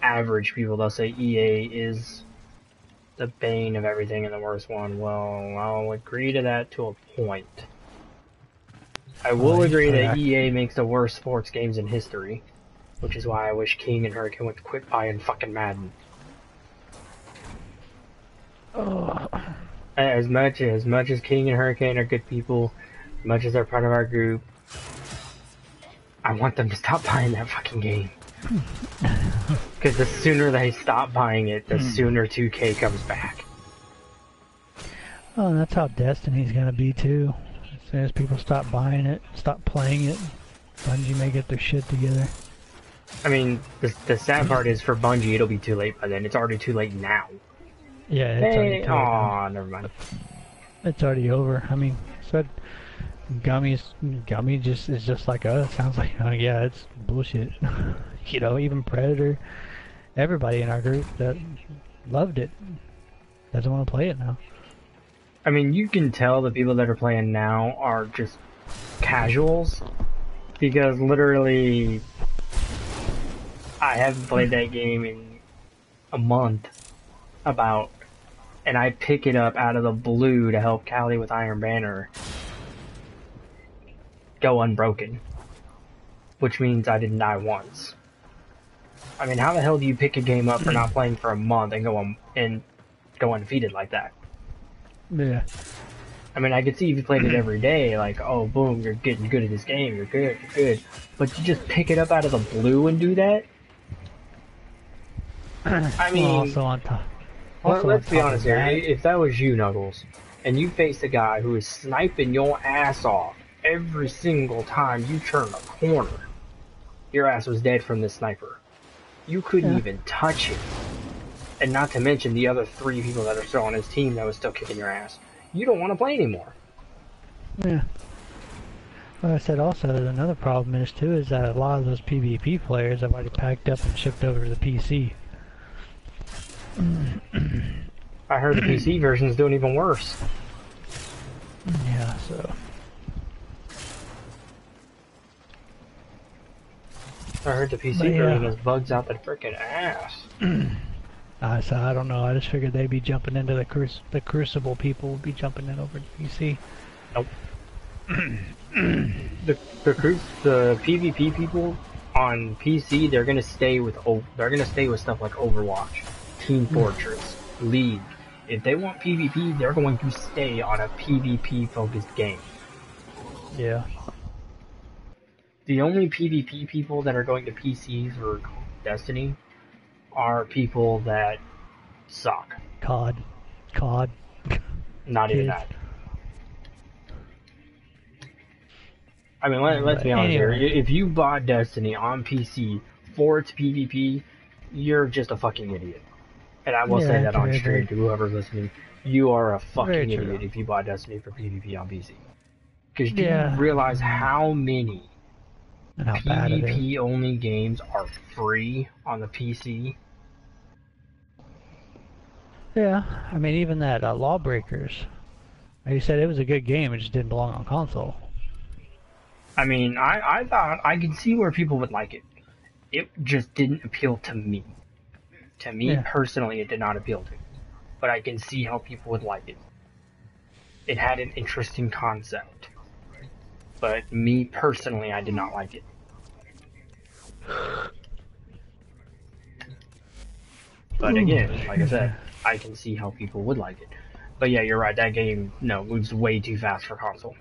average people, they'll say EA is the bane of everything and the worst one. Well, I'll agree to that to a point. I will agree that EA makes the worst sports games in history, which is why I wish King and Hurricane would quit buying fucking Madden. Oh. As much as King and Hurricane are good people, as much as they're part of our group, I want them to stop buying that fucking game. Because the sooner they stop buying it, the sooner 2K comes back. Oh, and that's how Destiny's gonna be too. As soon as people stop buying it, stop playing it, Bungie may get their shit together. I mean, the sad part is for Bungie, it'll be too late by then. It's already too late now. Yeah, it's already too late now. Never mind. It's already over. I mean, said Gummy just is just like us. Sounds like, oh yeah, it's bullshit. You know, even Predator, everybody in our group that loved it doesn't want to play it now. I mean, you can tell the people that are playing now are just casuals, because literally, I haven't played that game in a month, and I pick it up out of the blue to help Callie with Iron Banner go unbroken, which means I didn't die once. I mean, how the hell do you pick a game up for not playing for a month and go undefeated like that? Yeah. I mean, I could see if you played it every day, like, oh, boom, you're getting good at this game, you're good. But you just pick it up out of the blue and do that? I mean, well, also on top. Let's be honest here. If that was you, Knuckles, and you faced a guy who is sniping your ass off every single time you turn a corner, your ass was dead from this sniper. You couldn't even touch him. And not to mention the other 3 people that are still on his team that was still kicking your ass. You don't want to play anymore. Yeah. Well, I said also another problem is too is that a lot of those PvP players have already packed up and shipped over to the PC. I heard the PC version is doing even worse. Yeah, so. I heard the PC version is bugs out the frickin' ass. So I don't know. I just figured they'd be jumping into the Crucible people would be jumping in over to PC. Nope. the PvP people on PC, they're gonna stay with stuff like Overwatch, Team Fortress, League. If they want PvP, they're going to stay on a PvP focused game. Yeah. The only PvP people that are going to PC for Destiny are people that suck. COD. Not even that. I mean, let's be honest here. If you bought Destiny on PC for its PvP, you're just a fucking idiot. And I will say that on stream to whoever's listening. You are a fucking idiot if you bought Destiny for PvP on PC. Because do you realize how many PvP only games are free on the PC? Yeah, I mean, even that Lawbreakers. You said it was a good game, it just didn't belong on console. I mean, I thought I could see where people would like it. It just didn't appeal to me. To me, personally, it did not appeal to me. But I can see how people would like it. It had an interesting concept. But me, personally, I did not like it. But again, like I said, I can see how people would like it. But yeah, you're right, that game, moves way too fast for console.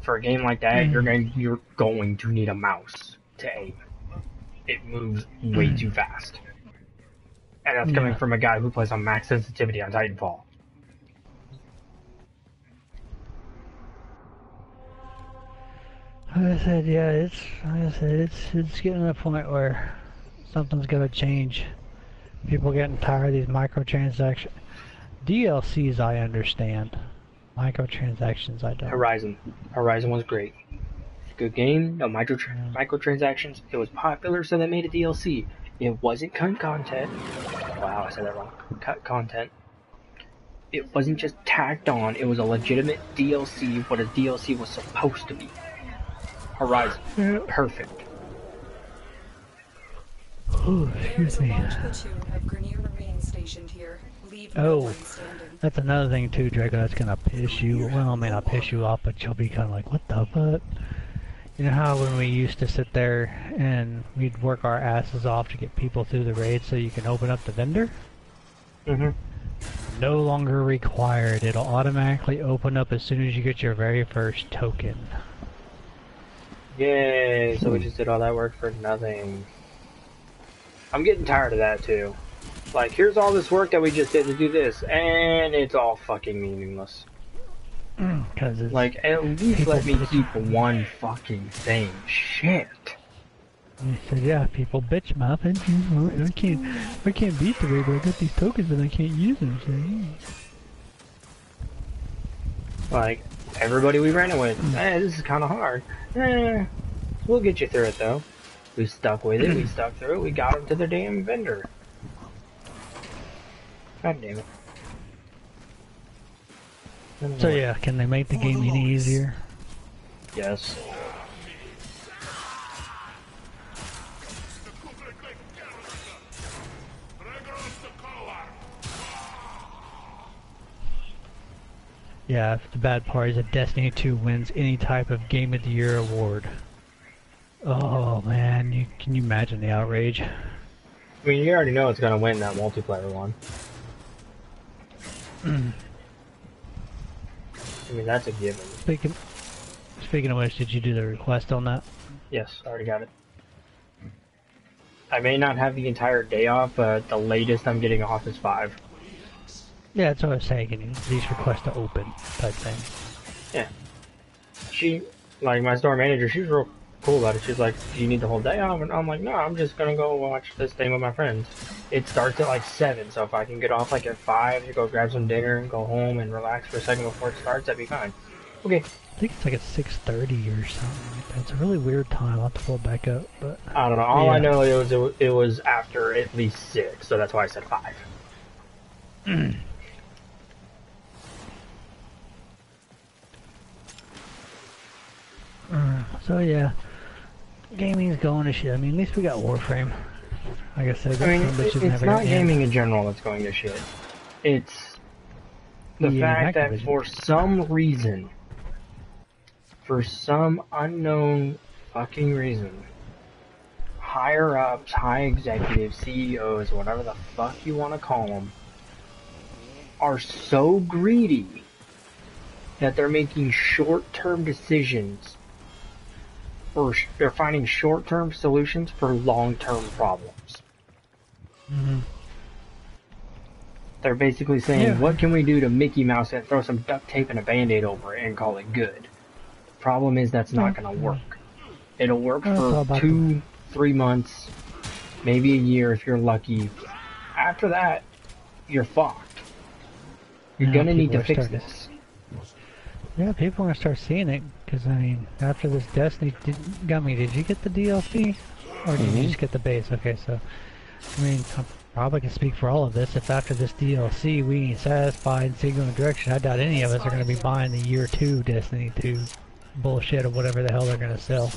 For a game like that, you're going to need a mouse to aim. It moves way too fast. And that's coming from a guy who plays on max sensitivity on Titanfall. Like I said, it's getting to the point where something's gonna change. People getting tired of these microtransactions. DLCs I understand. Microtransactions I don't. Horizon was great. Good game, no microtransactions. It was popular, so they made a DLC. It wasn't cut content. Wow, I said that wrong. Cut content. It wasn't just tacked on. It was a legitimate DLC, what a DLC was supposed to be. Horizon. Perfect. Oh, excuse me. Oh, that's another thing too, Draco, that's gonna piss you, well, it may not piss you off, but you'll be kind of like, what the fuck? You know how when we used to sit there and we'd work our asses off to get people through the raid so you can open up the vendor? No longer required. It'll automatically open up as soon as you get your very first token. Yay, so we just did all that work for nothing. I'm getting tired of that too. Like, here's all this work that we just did to do this, and it's all fucking meaningless. Like, at least let me keep one fucking thing. Shit. He said, yeah, people bitch mouth, and I can't beat the raid, but I got these tokens and I can't use them. So, like, everybody we ran it with, this is kind of hard. We'll get you through it though. We stuck with it, we stuck through it, we got them to the damn vendor. God damn it. So yeah, can they make the game any easier? Yes. Yeah, the bad part is that Destiny 2 wins any type of Game of the Year award. Oh man, can you imagine the outrage? I mean, you already know it's gonna win that multiplayer one. I mean, that's a given. Speaking of which, did you do the request on that? Yes, I already got it. I may not have the entire day off, but the latest I'm getting off is 5. Yeah, that's what I was saying. Can you at least request to open type thing? Yeah. She, like my store manager, she's real cool about it. She's like, do you need the whole day off? And I'm like, no, I'm just gonna go watch this thing with my friends. It starts at like 7, so if I can get off like at 5 to go grab some dinner and go home and relax for a second before it starts, that'd be fine. Okay. I think it's like at 6:30 or something like that. It's a really weird time. I'll have to pull it back up, but I don't know. All yeah. I know it was after at least 6, so that's why I said 5. So yeah, gaming's going to shit. I mean, at least we got Warframe. Like I said, I mean, bitches it's never not end. gaming in general that's going to shit. It's the Yeah, fact that Activision. for some reason, for some unknown fucking reason, higher ups, high executives, CEOs, whatever the fuck you want to call them, are so greedy that they're making short-term decisions, or they're finding short-term solutions for long-term problems. Mm-hmm. They're basically saying, Yeah. what can we do to Mickey Mouse and throw some duct tape and a Band-Aid over it and call it good? The problem is that's not going to work. It'll work Well, it's all for about 2-3 months, maybe a year if you're lucky. After that, you're fucked. You're Now going to need people to are fix starting- this. Yeah, people are gonna start seeing it because I mean, after this Destiny, Gummy, did you get the DLC or did you just get the base? Okay, so I mean, I probably can speak for all of this. If after this DLC we ain't satisfied and see going a direction, I doubt any of us are gonna be buying the year 2 Destiny 2 bullshit or whatever the hell they're gonna sell.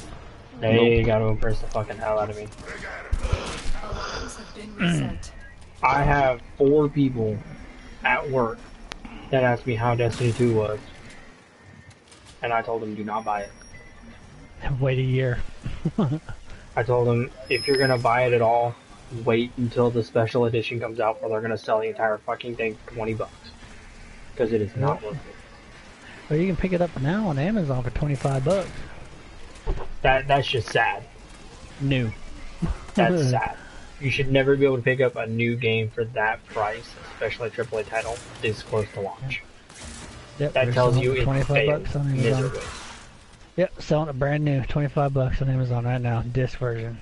They got to impress the fucking hell out of me. Alarms have been reset. I have 4 people at work that asked me how Destiny 2 was. And I told them, do not buy it. Wait a year. I told them, if you're gonna buy it at all, wait until the special edition comes out where they're gonna sell the entire fucking thing for $20. Because it is not worth it. Well, you can pick it up now on Amazon for $25. That's just sad. New. That's sad. You should never be able to pick up a new game for that price, especially a AAA title, this close to launch. Yep, That they're tells selling you it it for $25 failed on Amazon. miserably. Yep, selling it brand new, $25 on Amazon right now, disc version.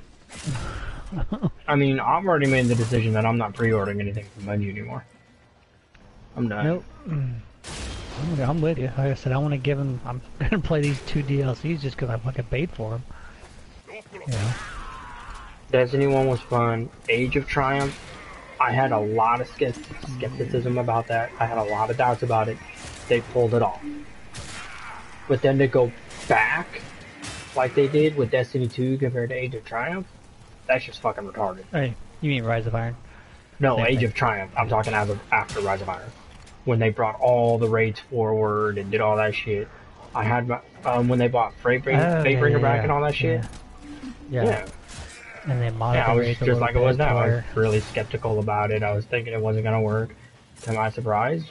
I mean, I've already made the decision that I'm not pre-ordering anything from Bungie anymore. I'm done. Nope. I'm with you. Like I said, I want to give them. I'm gonna play these 2 DLCs just because I fucking paid for them. You know. Destiny 1 was fun. Age of Triumph, I had a lot of skepticism about that. I had a lot of doubts about it. They pulled it off. But then to go back, like they did with Destiny 2 compared to Age of Triumph, that's just fucking retarded. Hey, you mean Rise of Iron? No, Same Age thing. of Triumph. I'm talking after Rise of Iron. When they brought all the raids forward and did all that shit. I had my, when they bought Fatebringer back and all that shit. Yeah. And then Yeah, I was raids a just little like it was bit now. I was where- really skeptical about it. I was thinking it wasn't gonna work. To my surprise,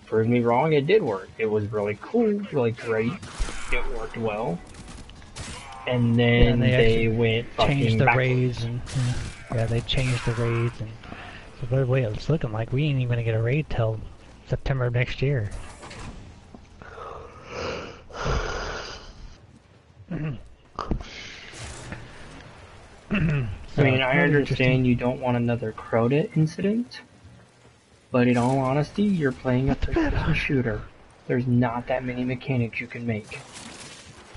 proved me wrong. It did work. It was really cool, really great. It worked well. And then they they actually went fucking changed the backwards. raids and yeah, they changed the raids and so by the way it's looking like we ain't even gonna get a raid till September of next year. I mean, I understand you don't want another Crota incident, but in all honesty, you're playing a first-person shooter. There's not that many mechanics you can make.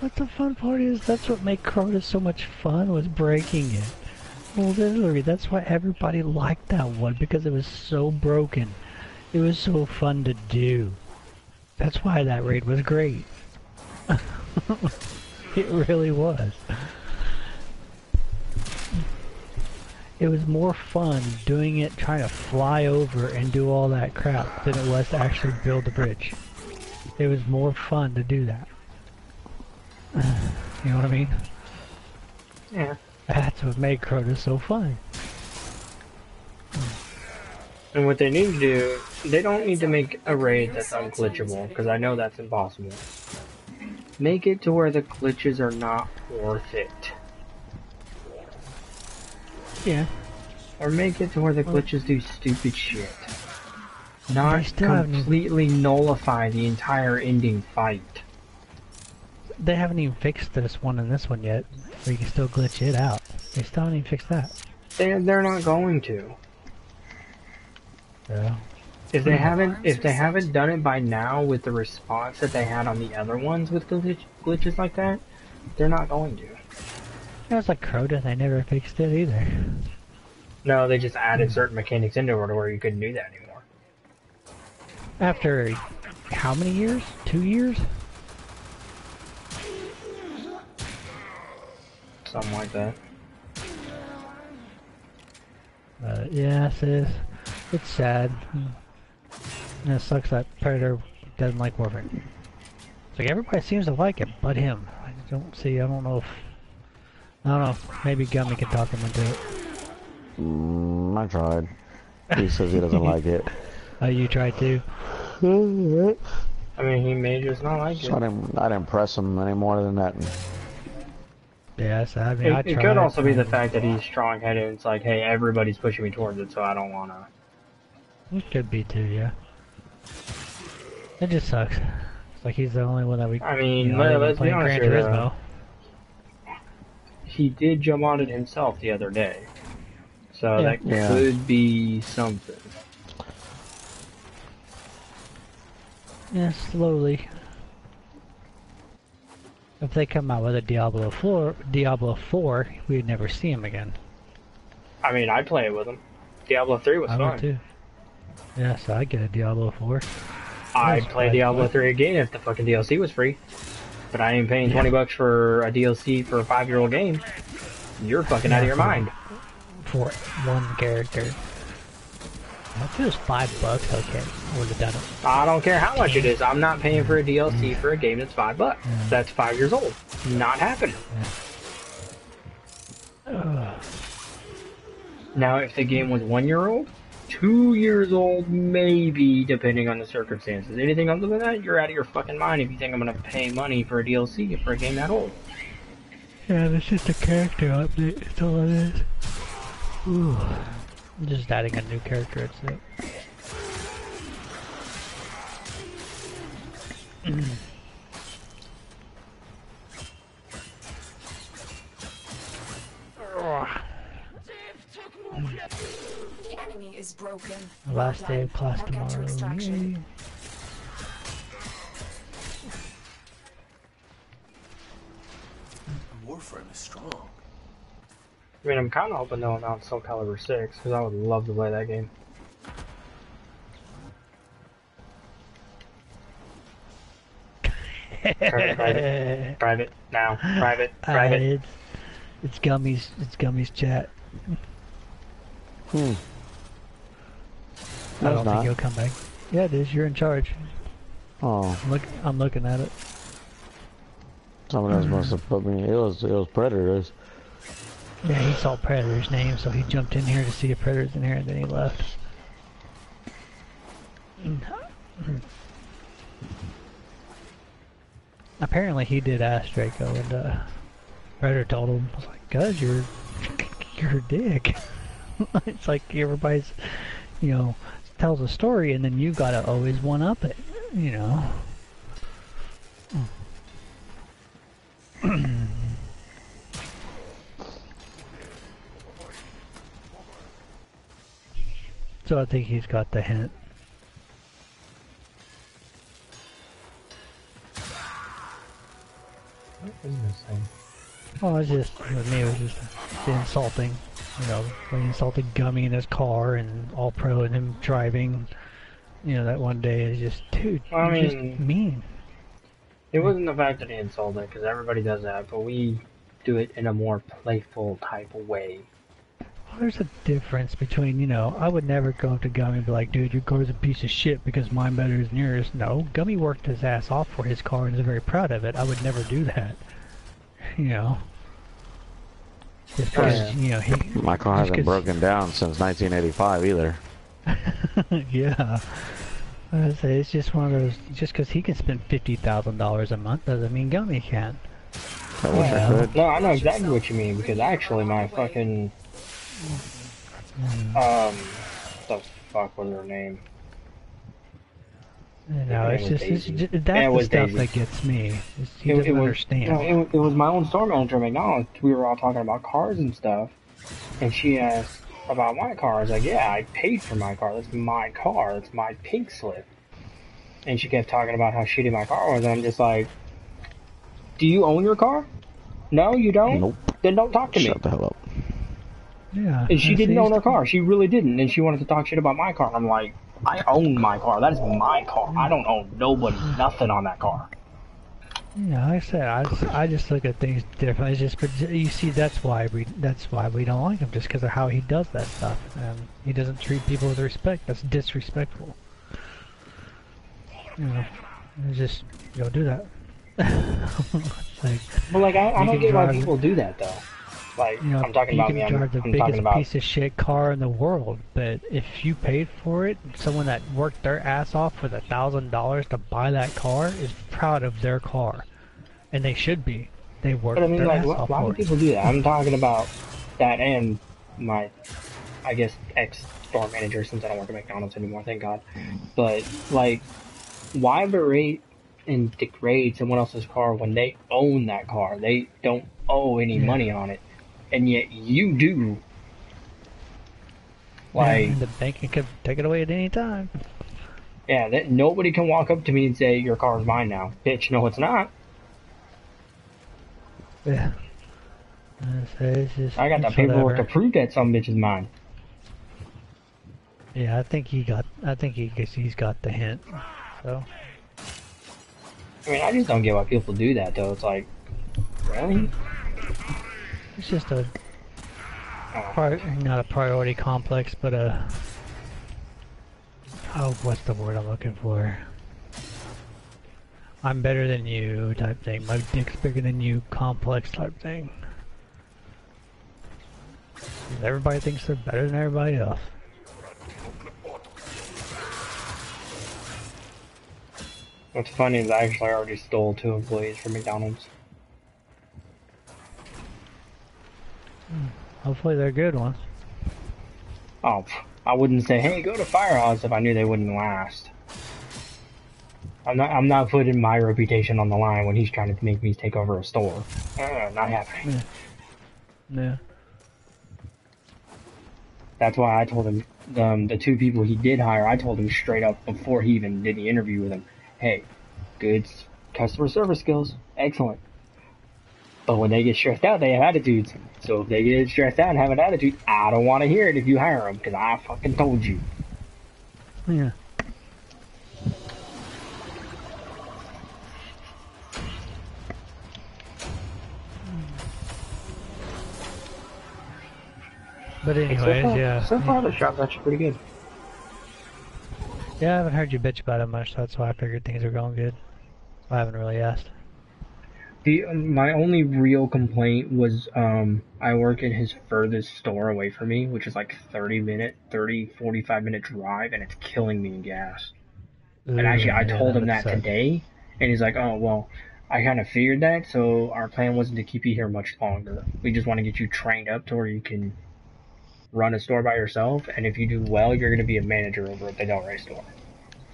But the fun part is that's what made Crota so much fun was breaking it. Well, literally, that's why everybody liked that one because it was so broken. It was so fun to do. That's why that raid was great. It really was. It was more fun doing it, trying to fly over and do all that crap than it was to actually build the bridge. It was more fun to do that. You know what I mean? Yeah. That's what made Crota so fun. And what they need to do, they don't need to make a raid that's unglitchable, because I know that's impossible. Make it to where the glitches are not worth it. Yeah. Or make it to where the glitches do stupid shit. Not still haven't even- completely nullify the entire ending fight. They haven't even fixed this one and this one yet, where you can still glitch it out. They still haven't even fixed that. They're not going to. Yeah. if they haven't done it by now with the response that they had on the other ones with glitches like that, they're not going to. It was like Crota, they never fixed it either. No, they just added certain mechanics into it where you couldn't do that anymore. After how many years? 2 years? Something like that. Yeah, it's sad. And it sucks that Predator doesn't like Warframe. It's like everybody seems to like it, but him. I don't know, maybe Gummy can talk him into it. I tried. He says he doesn't like it. Oh, you tried too? I mean, he may just not like it. So I didn't press him any more than that. Yes, I mean, I tried. It could also be the fact that he's strong-headed and it's like, hey, everybody's pushing me towards it, so I don't want to. It could be too, yeah. It just sucks. It's like he's the only one that we. I mean, you know, let's be honest Gran here, Turismo. He did jump on it himself the other day. So that could be something. Yeah, slowly. If they come out with a Diablo 4, we'd never see him again. I mean, I'd play it with him. Diablo 3 was I fun. would too. Yeah, so I'd get a Diablo 4. I'd play Diablo 3 again if the fucking DLC was free. But I ain't paying $20 for a DLC for a 5-year-old game. You're fucking out of your mind. For one character. If it was $5, okay, I would have done it. I don't care how much it is. I'm not paying for a DLC for a game that's $5. That's 5 years old. Not happening. Now, if the game was 1 year old, 2 years old, maybe, depending on the circumstances. Anything other than that, you're out of your fucking mind if you think I'm gonna pay money for a DLC for a game that old. Yeah, that's just a character update. That's all it is. Ooh. I'm just adding a new character, that's it. The enemy is broken. Last day of class Mark enter tomorrow. extraction. Yay. Warframe is strong. I mean, I'm kind of hoping they'll announce Soul Calibur 6, because I would love to play that game. Private, now, private. It's Gummy's chat. I don't think he'll come back. Yeah, it is. You're in charge. Oh. I'm looking at it. Someone else must have put me. It was Predators. Yeah, he saw Predator's name, so he jumped in here to see if Predator's in here, and then he left. Apparently, he did ask Draco, and Predator told him, "I was like, "Cuz you're a dick." It's like everybody's, tells a story, and then you gotta always one up it, So I think he's got the hint. What is this thing? Well, it's just, with me, it was just the insulting. When he insulted Gummy in his car and All Pro and him driving. That one day is just, dude, you're just mean. It wasn't the fact that he insulted, because everybody does that, but we do it in a more playful type of way. Well, there's a difference between, I would never go up to Gummy and be like, dude, your car's a piece of shit because mine better than yours. No, Gummy worked his ass off for his car and is very proud of it. I would never do that. Just because, my car hasn't broken down since 1985 either. Yeah. I say it's just one of those. Just because he can spend $50,000 a month doesn't mean Gummy can. I wish I could. No, I know exactly what you mean, because actually my fucking... the fuck was her name? No, it's just that's the stuff that gets me. He doesn't understand. No, it was my own store manager McDonald's. We were all talking about cars and stuff, and she asked, about my car. I was like, yeah, I paid for my car. That's my car. That's my pink slip. And she kept talking about how shitty my car was, and I'm just like, do you own your car? No, you don't? Nope. Then don't talk to me. Shut the hell up. Yeah. And she didn't own her to... car. She really didn't. And she wanted to talk shit about my car. I'm like, I own my car. That is my car. I don't own nobody, nothing on that car. Yeah, like I said, I just look at things differently. It's just, but you see, that's why we don't like him, just because of how he does that stuff, and he doesn't treat people with respect. That's disrespectful. You know, it's just you don't do that. Like, But like, I don't get why drive, people do that though. Like, you know, I'm talking you about can me. drive the I'm biggest talking about. piece of shit car in the world, but if you paid for it, someone that worked their ass off with $1,000 to buy that car is proud of their car, and they should be. They worked But I mean, their like, ass off why for do people do that? I'm talking about that and my, I guess, ex-store manager, since I don't work at McDonald's anymore, thank God. But, like, why berate and degrade someone else's car when they own that car? They don't owe any money on it. And yet you do. Like, and the bank can take it away at any time. yeah, that nobody can walk up to me and say, your car is mine now. Bitch, no it's not. Yeah. It's just, I got the paperwork to prove that some bitch is mine. Yeah, I think he's got the hint. So. I mean, I just don't get why people do that, though. It's like, really? It's just not a priority complex, but what's the word I'm looking for? I'm better than you type thing. My dick's bigger than you complex type thing. Everybody thinks they're better than everybody else. What's funny is I actually already stole 2 employees from McDonald's. Hopefully they're good ones. Oh, I wouldn't say, hey, go to Firehouse if I knew they wouldn't last. I'm not putting my reputation on the line when he's trying to make me take over a store. Not happening. Yeah. That's why I told him, the 2 people he did hire, I told him straight up before he even did the interview with him, hey, good customer service skills, excellent. But when they get stressed out, they have attitudes. So if they get stressed out and have an attitude, I don't want to hear it if you hire them, because I fucking told you. Yeah. But anyways, So far, the shop's actually pretty good. Yeah, I haven't heard you bitch about it much, so that's why I figured things are going good. I haven't really asked. My only real complaint was, I work in his furthest store away from me, which is like 45 minute drive, and it's killing me in gas. And actually, I told him that today, and he's like, oh, well, I kind of figured that, so our plan wasn't to keep you here much longer. We just want to get you trained up to where you can run a store by yourself, and if you do well, you're going to be a manager over at the Delray store.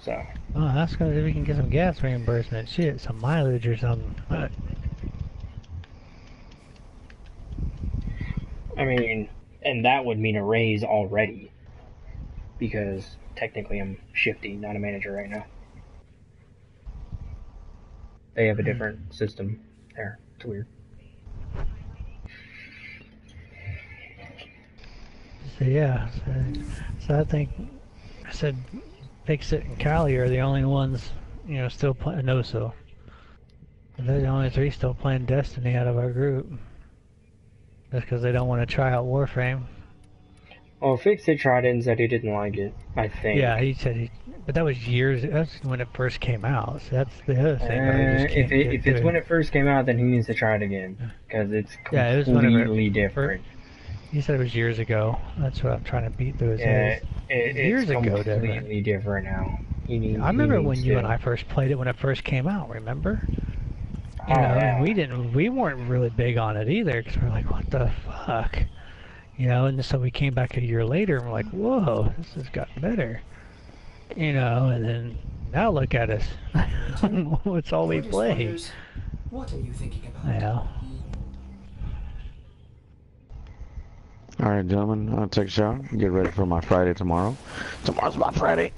So. Oh, that's good if we can get some gas reimbursement. Shit, some mileage or something. I mean, and that would mean a raise already. Because technically I'm shifty, not a manager right now. They have a different system there. It's weird. So yeah, so I think I said Fix-It and Callie are the only ones, you know, still playing no-so. They're the only 3 still playing Destiny out of our group. Just because they don't want to try out Warframe. Well, Fix-It tried it and said he didn't like it, I think. Yeah, he said but that was years, that's when it first came out, so that's the other thing. If it's when it first came out, then he needs to try it again. Because it's completely different. He said it was years ago. That's what I'm trying to beat through his head. It's completely different now. I remember when you and I first played it when it first came out, remember? You know, and we weren't really big on it either, because we're like, what the fuck? You know, and so we came back a year later and we're like, whoa, this has gotten better. You know, and then now look at us. It's all we play. What are you thinking about? Yeah. Alright, gentlemen, I'll take a shower. Get ready for my Friday tomorrow. Tomorrow's my Friday.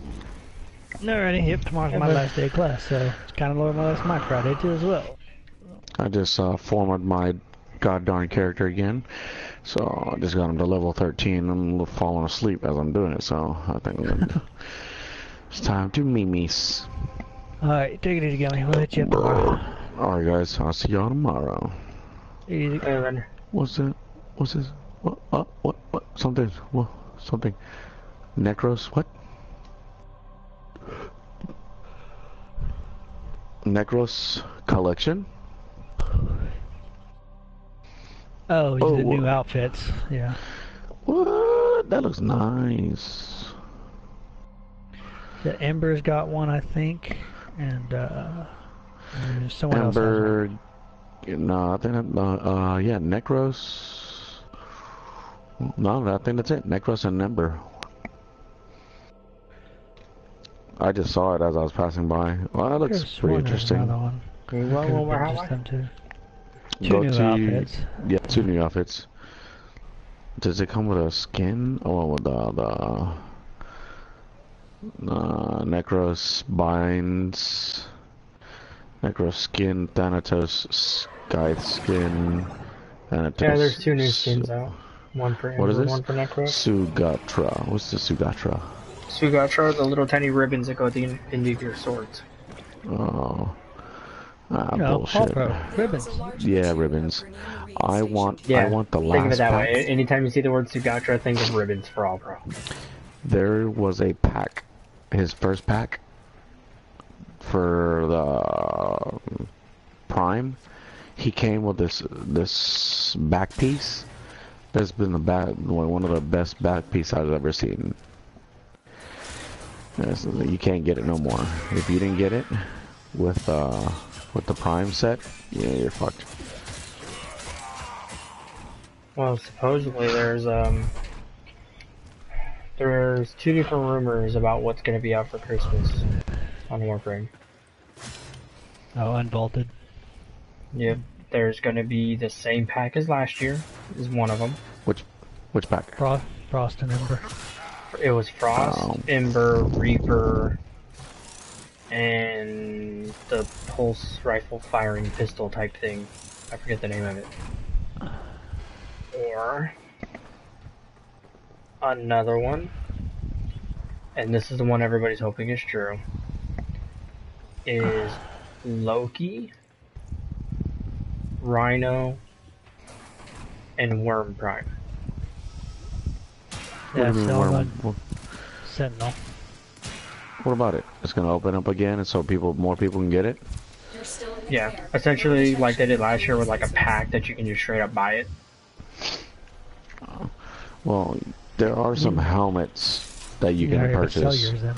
Alrighty, yep, tomorrow's my last day of class, so it's kind of more or less my Friday too as well. I just formatted my god darn character again. So I just got him to level 13. I'm falling asleep as I'm doing it, so I think it's time to memes. Alright, take it easy, Gummy. We'll hit you up tomorrow. Alright, guys, I'll see y'all tomorrow. Easy. Hey, then. What's that? What's this? What? Something. What? Something. Necros? What? Necros collection? Oh, Oh, the new outfits. Yeah. What? That looks nice. The Ember's got one, I think, and someone else has Ember. one. No, I think yeah, Necros. No, I think that's it. Necros and Ember. I just saw it as I was passing by. Well, that looks pretty interesting. One. Well, Could've been how just them two. Go Two new to outfits. yeah, 2 new outfits. Does it come with a skin? Oh, with the Necros binds, Necros skin, Thanatos sky skin, Thanatos. Yeah, there's 2 new skins out. One for What is Ember, this? one for Necro. Sugatra. What's the Sugatra? Sugatra are the little tiny ribbons that go at the end of your swords. Oh. Bullshit. Bullshit. Ribbons. Yeah, ribbons. I want the Think of last it that pack. way. Anytime you see the word Sugatra, think of ribbons for All Pro. There was a pack, his first pack for the Prime. He came with this back piece. That's been one of the best back pieces I've ever seen. You can't get it no more. If you didn't get it with the Prime set, yeah, you're fucked. Well, supposedly there's 2 different rumors about what's going to be out for Christmas on Warframe. Oh, unvaulted. Yep, there's going to be the same pack as last year, is one of them. Which pack? Frost and Ember. It was Frost, Ember, Reaper, and the pulse rifle firing pistol type thing. I forget the name of it. Or another one, and this is the one everybody's hoping is true, is Loki, Rhino, and Worm Prime. Yeah, What do you mean, so Sentinel. what about it? It's gonna open up again, and so more people can get it. Yeah, essentially like they did last year with like a pack that you can just straight up buy it. Well, there are some helmets that you can purchase. Sell yours then.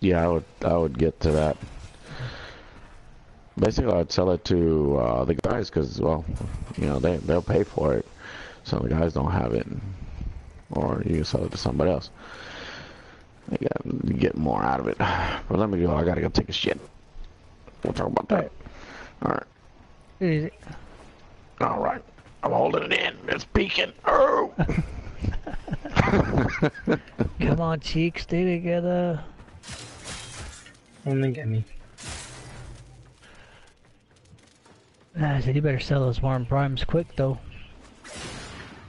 Yeah, I would get to that. Basically, I'd sell it to the guys because, well, you know, they'll pay for it. So the guys don't have it, or you can sell it to somebody else. You get more out of it. But let me go. I gotta go take a shit. We'll talk about that. All right. Easy. All right. I'm holding it in. It's peeking. Oh. Come on, cheeks, stay together. Only get me. I said you better sell those Worm Primes quick though.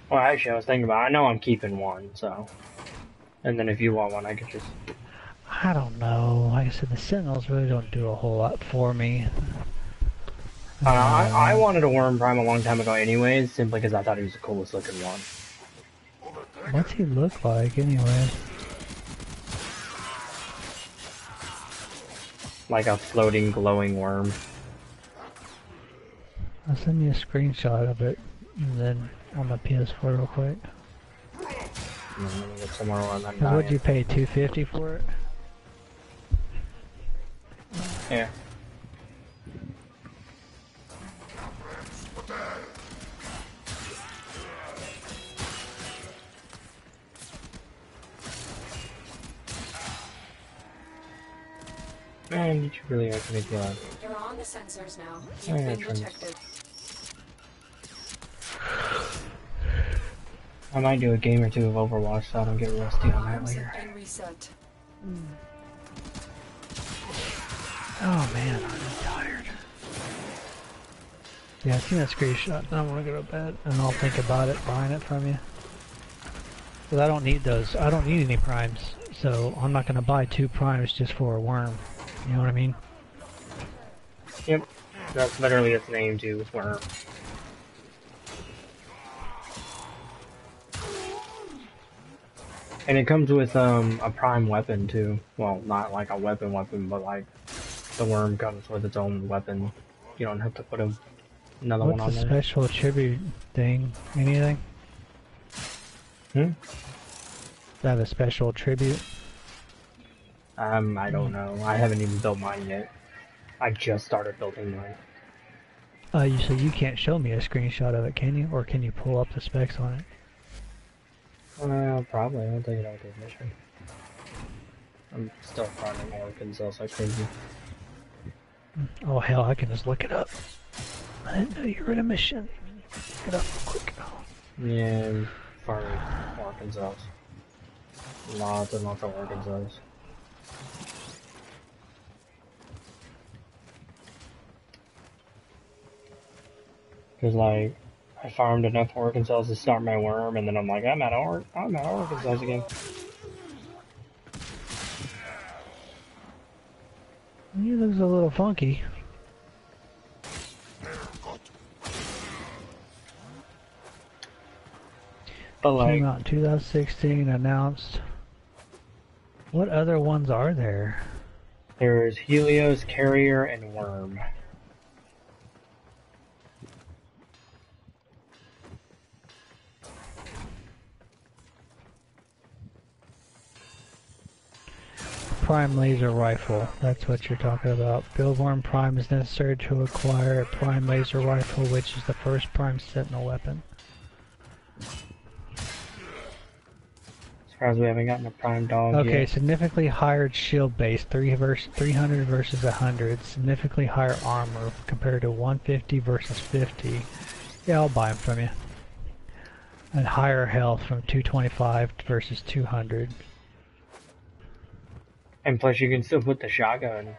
Well, actually, I was thinking about I know I'm keeping one, so. And then if you want one, I could just. I don't know. Like I said, the Sentinels really don't do a whole lot for me. I wanted a Worm Prime a long time ago anyways, simply because I thought he was the coolest looking one. What's he look like anyway? Like a floating, glowing worm. I'll send you a screenshot of it, and then on my PS4 real quick. I'm gonna get somewhere on that. Cause what'd you pay, $250 for it? Yeah. Man, did you really have to make that? You're on the sensors now. Yeah, You've been true. detected. I might do a game or two of Overwatch so I don't get rusty on that Arms later. have been reset. Oh man, I'm tired. Yeah, I seen that screenshot. I want to go to bed, and I'll think about it, buying it from you. Because I don't need those. I don't need any primes, so I'm not going to buy 2 primes just for a worm. You know what I mean? Yep. That's literally its name too, Worm. And it comes with a prime weapon too. Well, not like a weapon, but like the worm comes with its own weapon. You don't have to put another one What's on the there. special tribute thing? Anything? Hmm? Does that have a special tribute? I don't know. I haven't even built mine yet. I just started building mine. So you can't show me a screenshot of it, can you? Or can you pull up the specs on it? Probably. I'll take it out of the mission. I'm still farming Arkansas like crazy. Oh hell, I can just look it up. I didn't know you were in a mission. Look it up real quick. Yeah, I'm farming Arkansas. Lots and lots of Arkansas. Cause like, I farmed enough Arkansas to start my worm, and then I'm like, I'm at Arkansas again. He looks a little funky. But like, Came out in 2016, announced. What other ones are there? there's Helios, Carrier, and Worm. Prime laser rifle. That's what you're talking about. Buildworm Prime is necessary to acquire a prime laser rifle, which is the first prime sentinel weapon. Surprised we haven't gotten a prime dog Okay, yet. significantly higher shield base, 300 versus 100. Significantly higher armor compared to 150 versus 50. Yeah, I'll buy them from you. And higher health from 225 versus 200. And plus, you can still put the shotgun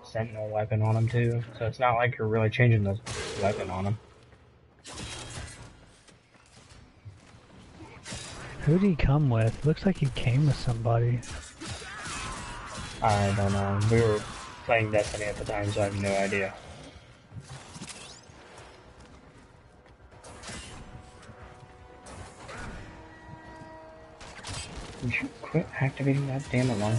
sentinel weapon on them too. So it's not like you're really changing the weapon on them. Who did he come with? Looks like he came with somebody. I don't know. We were playing Destiny at the time, so I have no idea. Would you quit activating that damn alarm?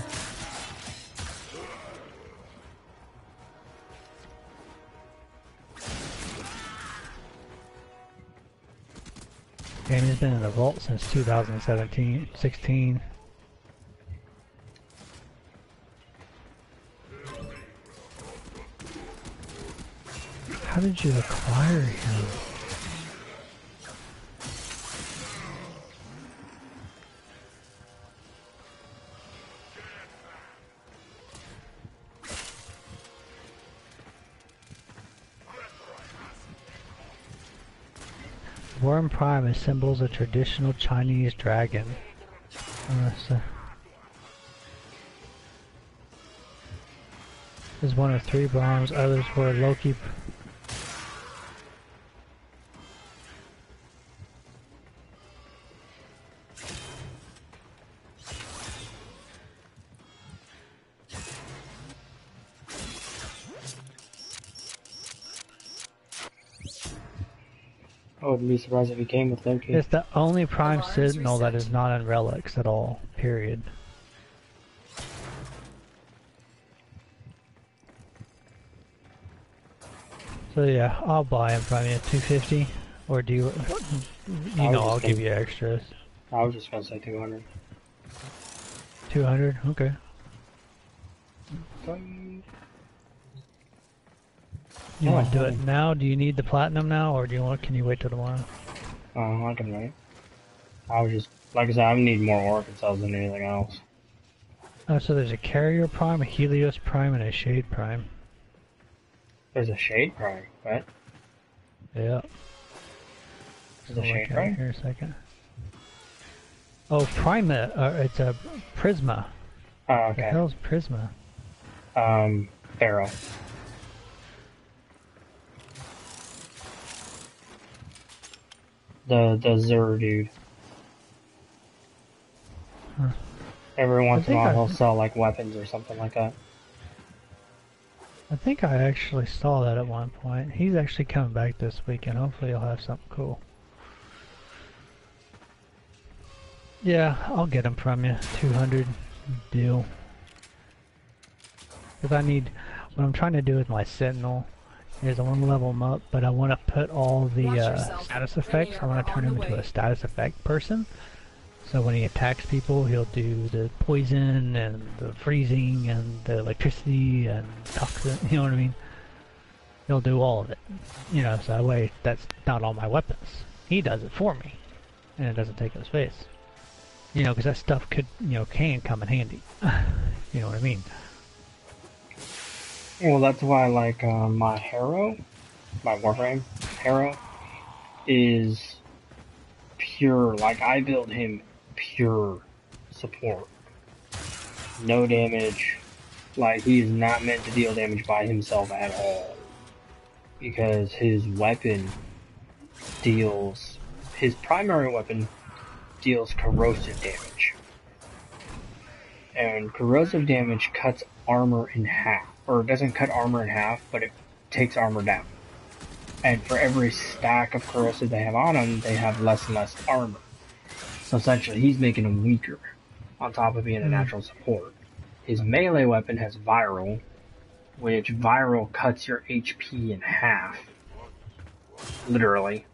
Game has been in the vault since 2016. How did you acquire him? Worm Prime assembles a traditional Chinese dragon. Is one of 3 bombs. Others were Loki. I wouldn't be surprised if he came with Loki. It's the only Prime Alarms Sentinel that reset. is not in relics at all. Period. So yeah, I'll buy him from you. 250, or do you? You know, I'll give you extras. I was just gonna say 200. 200. Okay. You want to do it now? Do you need the platinum now, or do you want? Can you wait till tomorrow? I can wait. I was just, like I said, I need more Arkansas than anything else. Oh, so there's a Carrier Prime, a Helios Prime, and a Shade Prime. There's a Shade Prime, right? Yeah. There's a I'll Shade look at it Prime? here a second. Oh, Prima, it's a Prisma. Oh, The okay. hell's Prisma? Pharaoh. The Zur dude. Huh. Every once in a think while I- he'll sell like weapons or something like that. I think I actually saw that at one point. He's actually coming back this weekend. Hopefully he'll have something cool. Yeah, I'll get him from you. 200 deal. Because I need... What I'm trying to do with my Sentinel is I want to level him up, but I want to put all the status effects. I want to turn him into a status effect person. So when he attacks people, he'll do the poison and the freezing and the electricity and toxin, you know what I mean? He'll do all of it. You know, so that way that's not all my weapons. He does it for me. And it doesn't take up space. You know, because that stuff could, you know, can come in handy. You know what I mean? Well, that's why, like, my hero, my Warframe hero, is pure. Like, I build him pure support. No damage. Like, he is not meant to deal damage by himself at all. Because his weapon deals... His primary weapon deals corrosive damage. And corrosive damage cuts armor in half. Or it doesn't cut armor in half, but it takes armor down. And for every stack of corrosive they have on him, they have less and less armor. So essentially, he's making him weaker, on top of being a natural support. His melee weapon has viral, which viral cuts your HP in half. Literally.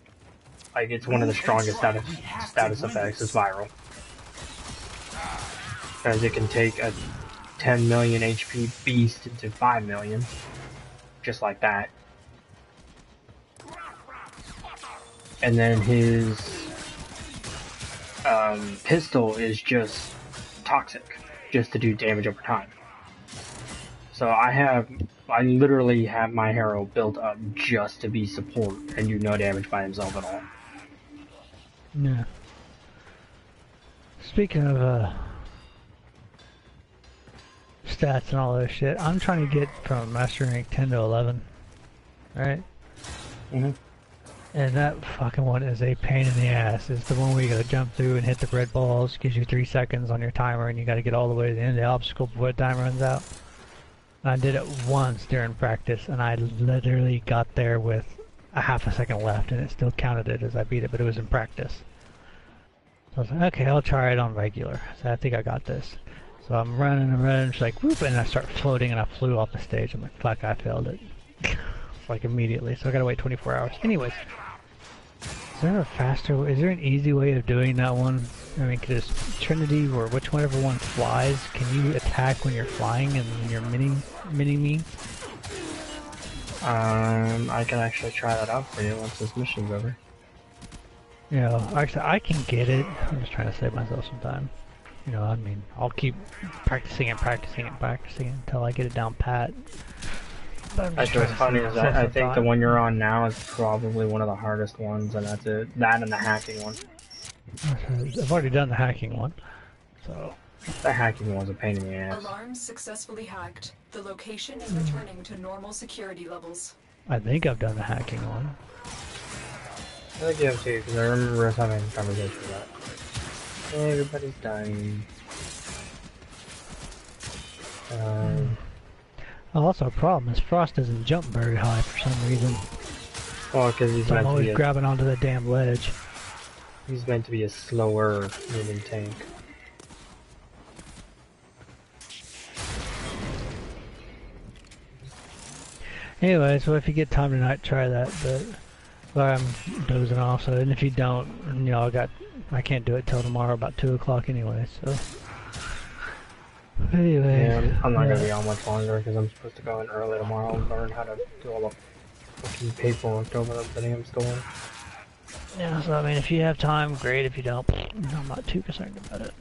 Like, it's one of the strongest status effects is viral. Because it can take a 10 million HP beast into 5 million. Just like that. And then his pistol is just toxic. Just to do damage over time. So I literally have my hero built up just to be support and do no damage by himself at all. Yeah. Speaking of stats and all that shit, I'm trying to get from Master Rank 10 to 11. Right? Mm-hmm. And that fucking one is a pain in the ass. It's the one where you gotta jump through and hit the red balls, gives you 3 seconds on your timer, and you gotta get all the way to the end of the obstacle before the time runs out. And I did it once during practice, and I literally got there with a half a second left, and it still counted it as I beat it, but it was in practice. So I was like, okay, I'll try it on regular. So I think I got this. So I'm running and running, just like, whoop, and I start floating, and I flew off the stage. I'm like, fuck, I failed it. Like immediately, so I gotta wait 24 hours. Anyways, is there a faster, is there an easy way of doing that one? I mean, cause Trinity, or whichever one flies, can you attack when you're flying and when you're mini me? I can actually try that out for you once this mission's over. You know, actually, I can get it. I'm just trying to save myself some time. You know, I mean, I'll keep practicing until I get it down pat. Actually, what's funny is I think the one you're on now is probably one of the hardest ones, and that's it. That and the hacking one. I've already done the hacking one, so... The hacking one's a pain in the ass. Alarms successfully hacked. The location is returning to normal security levels. I think I've done the hacking one. I think you have too, because I remember us having a conversation about it. Everybody's dying. Also, a problem is Frost doesn't jump very high for some reason. Well, because he's So I'm meant to always be grabbing onto the damn ledge. he's meant to be a slower moving tank. Anyway, so if you get time tonight, try that, but well, I'm dozing off, so, and if you don't, you know, I can't do it till tomorrow about 2 o'clock anyway, so. Anyway. Yeah, I'm not gonna be on much longer because I'm supposed to go in early tomorrow and learn how to do all the fucking paperwork over at the damn store. Yeah, so I mean, if you have time, great. If you don't, I'm not too concerned about it.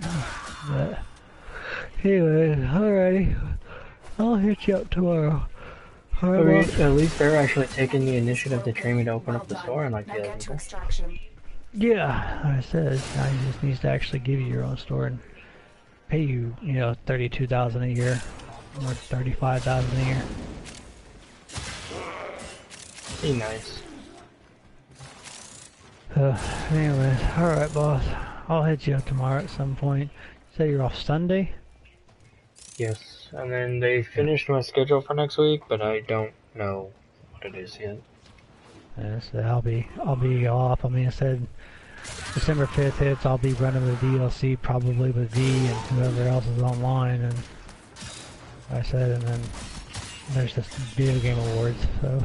But anyway, alrighty. I'll hit you up tomorrow. I mean, at least they're actually taking the initiative to train me to open up the store and like Now the get other to people. extraction. Yeah, like I said, now he just needs to actually give you your own store and pay you, you know, 32,000 a year or 35,000 a year. Be nice. Anyways, all right, boss. I'll hit you up tomorrow at some point. Say you're off Sunday. Yes, and then they finished my schedule for next week, but I don't know what it is yet. Yes, I'll be off. I mean, I said December 5th hits. I'll be running the DLC probably with V and whoever else is online, and I said, and then there's this video game awards. So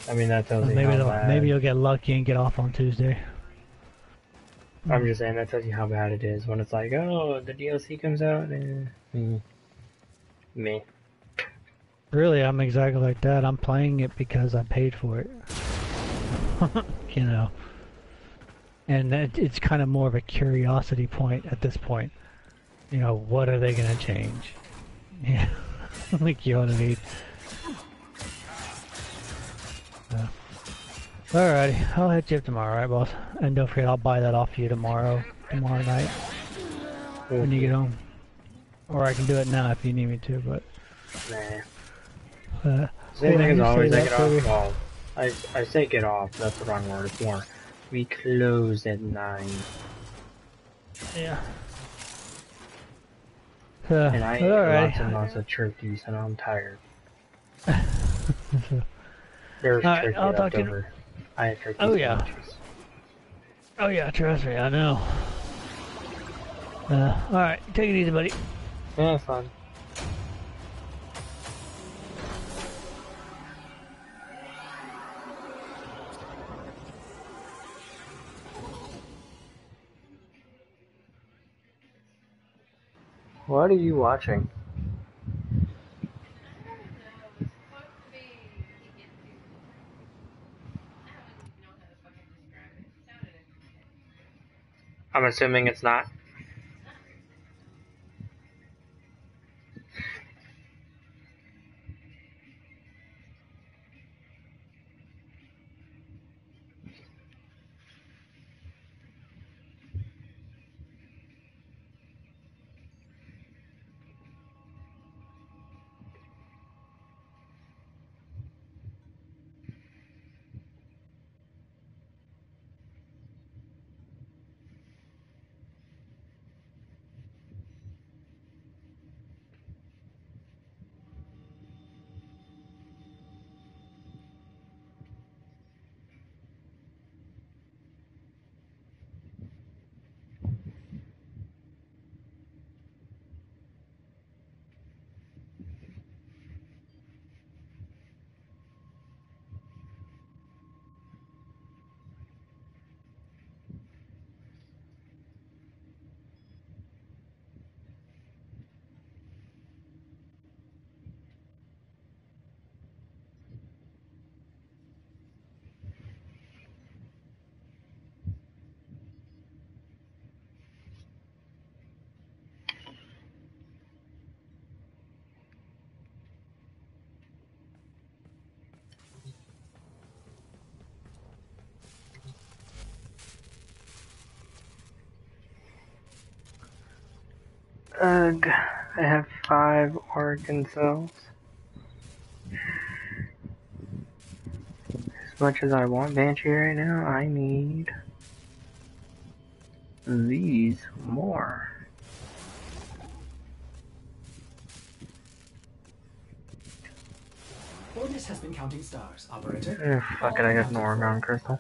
I mean, that tells you maybe how bad. maybe you'll get lucky and get off on Tuesday. I'm just saying that tells you how bad it is when it's like, oh, the DLC comes out, and me. Really, I'm exactly like that. I'm playing it because I paid for it. You know. And it's kind of more of a curiosity point at this point. You know, what are they going to change? Yeah. Like, you know what I mean? Alrighty, I'll hit you up tomorrow, alright, boss? And don't forget, I'll buy that off you tomorrow night, when you get home. Or I can do it now if you need me to, but... Nah. Same thing as always, I that, get off. Well, I say get off, that's the wrong word. It's more, we close at 9. Yeah. And I ate alright. lots and lots of turkeys, and I'm tired. There's turkey I'll talk left to you. over. I had turkey Oh yeah. sandwiches. Oh yeah, trust me, I know. Alright, take it easy, buddy. Yeah, fun. What are you watching? I'm assuming it's not. Ugh, I have 5 organ cells. As much as I want Banshee right now, I need these more. Ordis has been counting stars, operator. Fuck it, I got an Oregon crystal.